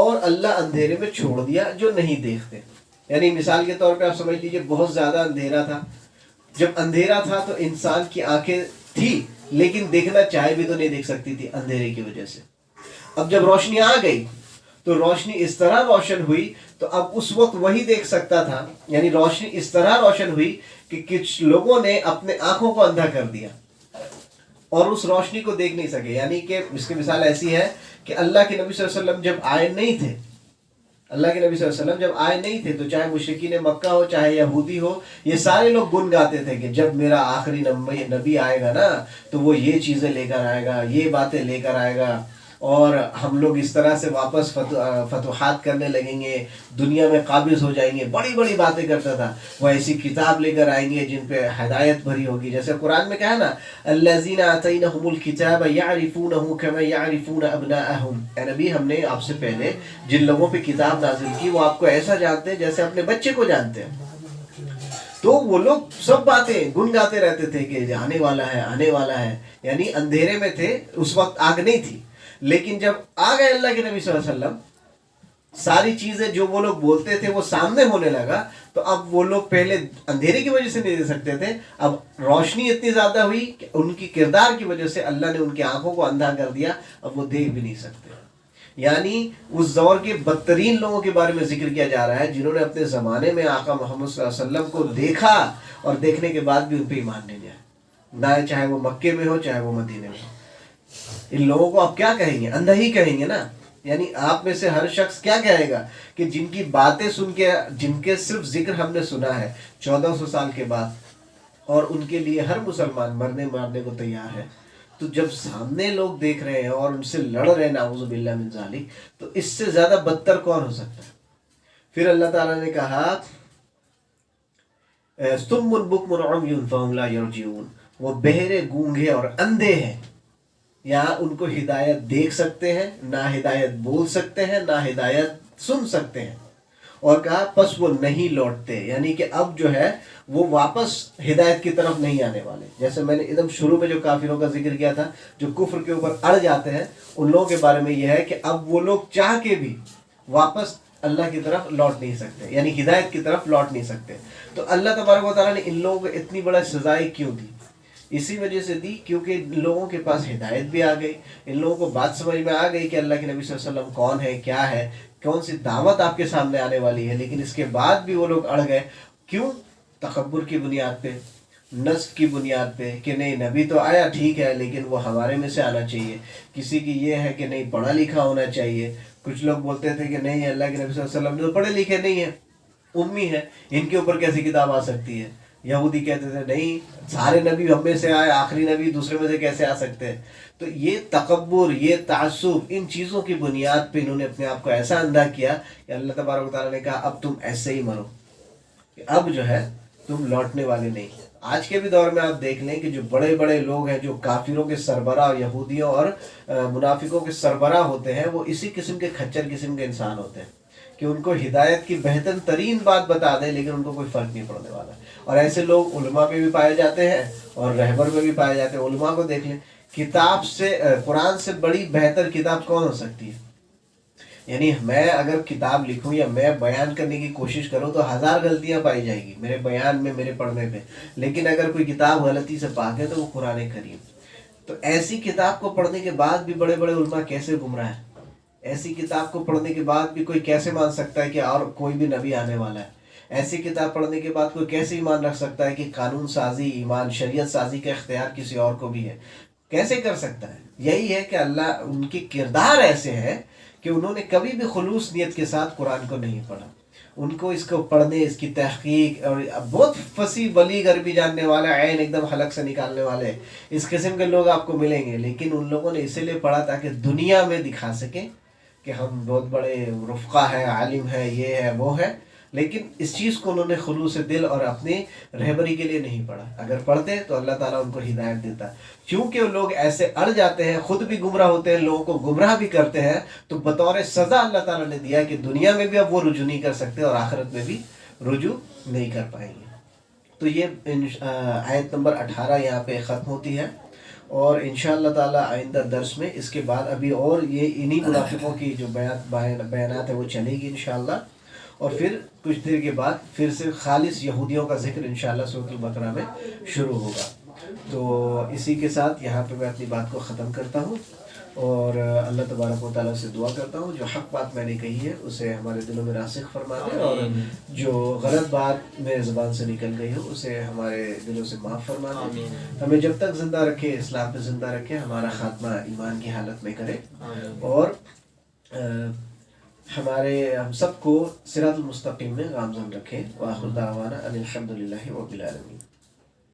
اور اللہ اندھیرے میں چھوڑ دیا جو نہیں دیکھتے۔ یعنی مثال کے طور پہ آپ سمجھ لیجیے بہت زیادہ اندھیرا تھا، جب اندھیرا تھا تو انسان کی آنکھیں تھی لیکن دیکھنا چاہے بھی تو نہیں دیکھ سکتی تھی اندھیرے کی وجہ سے۔ اب جب روشنی آ گئی تو روشنی اس طرح روشن ہوئی تو اب اس وقت وہی دیکھ سکتا تھا، یعنی روشنی اس طرح روشن ہوئی کہ کچھ لوگوں نے اپنے آنکھوں کو اندھا کر دیا اور اس روشنی کو دیکھ نہیں سکے۔ یعنی کہ اس کی مثال ایسی ہے کہ اللہ کے نبی صلی اللہ علیہ وسلم جب آئے نہیں تھے، اللہ کے نبی صلی اللہ علیہ وسلم جب آئے نہیں تھے تو چاہے مشرکین مکہ ہو چاہے یہودی ہو، یہ سارے لوگ گن گاتے تھے کہ جب میرا آخری نبی آئے گا نا تو وہ یہ چیزیں لے کر آئے گا، یہ باتیں لے کر آئے گا، اور ہم لوگ اس طرح سے واپس فتوحات کرنے لگیں گے، دنیا میں قابض ہو جائیں گے، بڑی بڑی باتیں کرتا تھا۔ وہ ایسی کتاب لے کر آئیں گے جن پہ ہدایت بھری ہوگی، جیسے قرآن میں کہا ہے نا الذین آتینہم الکتاب یعرفونہ کما یعرفون ابناءہم۔ اے نبی، ہم نے آپ سے پہلے جن لوگوں پہ کتاب نازل کی وہ آپ کو ایسا جانتے ہیں جیسے اپنے بچے کو جانتے ہیں۔ تو وہ لوگ سب باتیں گنگاتے رہتے تھے کہ آنے والا ہے آنے والا ہے، یعنی اندھیرے میں تھے، اس وقت آگ نہیں تھی۔ لیکن جب آ گئے اللہ کے نبی صلی اللہ علیہ وسلم، ساری چیزیں جو وہ لوگ بولتے تھے وہ سامنے ہونے لگا، تو اب وہ لوگ پہلے اندھیرے کی وجہ سے نہیں دیکھ سکتے تھے، اب روشنی اتنی زیادہ ہوئی کہ ان کی کردار کی وجہ سے اللہ نے ان کی آنکھوں کو اندھا کر دیا، اب وہ دیکھ بھی نہیں سکتے۔ یعنی اس دور کے بدترین لوگوں کے بارے میں ذکر کیا جا رہا ہے جنہوں نے اپنے زمانے میں آقا محمد صلی اللہ علیہ وسلم کو دیکھا اور دیکھنے کے بعد بھی ان پہ ایمان نہیں لیا، نہ چاہے وہ مکے میں ہو چاہے وہ مدینے میں ہو۔ ان لوگوں کو آپ کیا کہیں گے؟ اندھا ہی کہیں گے نا۔ یعنی آپ میں سے ہر شخص کیا کہے گا کہ جن کی باتیں سن کے، جن کے صرف ذکر ہم نے سنا ہے 1400 سال کے بعد، اور ان کے لیے ہر مسلمان مرنے مارنے کو تیار ہے، تو جب سامنے لوگ دیکھ رہے ہیں اور ان سے لڑ رہے ہیں نعوذ باللہ من ذالک، تو اس سے زیادہ بدتر کون ہو سکتا ہے؟ پھر اللہ تعالیٰ نے کہا ثم بکم عمی فہم لا یرجعون، وہ بہرے گونگے اور اندھے ہیں، یہاں ان کو ہدایت دیکھ سکتے ہیں، نہ ہدایت بول سکتے ہیں، نہ ہدایت سن سکتے ہیں، اور کہا پس وہ نہیں لوٹتے، یعنی کہ اب جو ہے وہ واپس ہدایت کی طرف نہیں آنے والے۔ جیسے میں نے ایک دم شروع میں جو کافروں کا ذکر کیا تھا جو کفر کے اوپر اڑ جاتے ہیں، ان لوگوں کے بارے میں یہ ہے کہ اب وہ لوگ چاہ کے بھی واپس اللہ کی طرف لوٹ نہیں سکتے، یعنی ہدایت کی طرف لوٹ نہیں سکتے۔ تو اللہ تبارک و تعالیٰ نے ان لوگوں کو اتنی بڑا سزائیں کیوں دی؟ اسی وجہ سے دی کیونکہ ان لوگوں کے پاس ہدایت بھی آ گئی، ان لوگوں کو بات سمجھ میں آ گئی کہ اللہ کے نبی صلی اللہ علیہ وسلم کون ہے، کیا ہے، کون سی دعوت آپ کے سامنے آنے والی ہے، لیکن اس کے بعد بھی وہ لوگ اڑ گئے۔ کیوں؟ تکبر کی بنیاد پہ، نسب کی بنیاد پہ کہ نہیں نبی تو آیا ٹھیک ہے لیکن وہ ہمارے میں سے آنا چاہیے۔ کسی کی یہ ہے کہ نہیں پڑھا لکھا ہونا چاہیے، کچھ لوگ بولتے تھے کہ نہیں اللہ کے نبی صلی اللہ علیہ وسلم جو پڑھے لکھے نہیں ہیں، امی ہے، ان کے اوپر کیسی کتاب آ سکتی ہے؟ یہودی کہتے تھے نہیں سارے نبی ہم میں سے آئے، آخری نبی دوسرے میں سے کیسے آ سکتے ہیں؟ تو یہ تکبر، یہ تعصب، ان چیزوں کی بنیاد پہ انہوں نے اپنے آپ کو ایسا اندھا کیا کہ اللہ تبارک و تعالیٰ نے کہا اب تم ایسے ہی مرو، کہ اب جو ہے تم لوٹنے والے نہیں۔ آج کے بھی دور میں آپ دیکھ لیں کہ جو بڑے بڑے لوگ ہیں جو کافروں کے سربراہ اور یہودیوں اور منافقوں کے سربراہ ہوتے ہیں، وہ اسی قسم کے کھچر قسم کے انسان ہوتے ہیں کہ ان کو ہدایت کی بہتر ترین بات بتا دیں لیکن ان کو کوئی فرق نہیں پڑنے والا۔ اور ایسے لوگ علماء میں بھی پائے جاتے ہیں اور رہبر میں بھی پائے جاتے ہیں۔ علماء کو دیکھ لیں، کتاب سے، قرآن سے بڑی بہتر کتاب کون ہو سکتی ہے؟ یعنی میں اگر کتاب لکھوں یا میں بیان کرنے کی کوشش کروں تو 1000 غلطیاں پائی جائیں گی میرے بیان میں، میرے پڑھنے پہ، لیکن اگر کوئی کتاب غلطی سے پاک ہے تو وہ قرآن کریم۔ تو ایسی کتاب کو پڑھنے کے بعد بھی بڑے بڑے علماء کیسے گمراہ ہیں؟ ایسی کتاب کو پڑھنے کے بعد بھی کوئی کیسے مان سکتا ہے کہ اور کوئی بھی نبی آنے والا ہے؟ ایسی کتاب پڑھنے کے بعد کوئی کیسے ایمان رکھ سکتا ہے کہ قانون سازی، ایمان، شریعت سازی کا اختیار کسی اور کو بھی ہے؟ کیسے کر سکتا ہے؟ یہی ہے کہ اللہ، ان کے کردار ایسے ہیں کہ انہوں نے کبھی بھی خلوص نیت کے ساتھ قرآن کو نہیں پڑھا۔ ان کو اس کو پڑھنے، اس کی تحقیق، اور بہت فصیح بلیغ عربی جاننے والا، عین ایک دم حلق سے نکالنے والے اس قسم کے لوگ آپ کو ملیں گے، لیکن ان لوگوں نے اسی لیے پڑھا تاکہ دنیا میں دکھا سکیں کہ ہم بہت بڑے رفقا ہیں، عالم ہیں، یہ ہے وہ ہے، لیکن اس چیز کو انہوں نے خلوص دل اور اپنی رہبری کے لیے نہیں پڑھا۔ اگر پڑھتے تو اللہ تعالیٰ ان کو ہدایت دیتا۔ چونکہ وہ لوگ ایسے اڑ جاتے ہیں، خود بھی گمراہ ہوتے ہیں، لوگوں کو گمراہ بھی کرتے ہیں، تو بطور سزا اللہ تعالیٰ نے دیا کہ دنیا میں بھی اب وہ رجوع نہیں کر سکتے اور آخرت میں بھی رجوع نہیں کر پائیں گے۔ تو یہ آیت نمبر 18 یہاں پہ ختم ہوتی ہے، اور انشاءاللہ تعالیٰ آئندہ درس میں اس کے بعد ابھی اور یہ انہی منافقوں کی جو بیانات ہے وہ چلے گی انشاءاللہ، اور پھر کچھ دیر کے بعد پھر سے خالص یہودیوں کا ذکر انشاءاللہ سورۃ البقرہ میں شروع ہوگا۔ تو اسی کے ساتھ یہاں پہ میں اپنی بات کو ختم کرتا ہوں، اور اللہ تبارک و تعالیٰ سے دعا کرتا ہوں جو حق بات میں نے کہی ہے اسے ہمارے دلوں میں راسخ فرما دے، اور جو غلط بات میرے زبان سے نکل گئی ہو اسے ہمارے دلوں سے معاف فرما دے، ہمیں جب تک زندہ رکھے، اسلام پہ زندہ رکھے، ہمارا خاتمہ ایمان کی حالت میں کرے، اور ہم سب کو صراط المستقیم میں گامزن رکھے۔ وآخر دعوانا ان الحمد للہ رب العالمین۔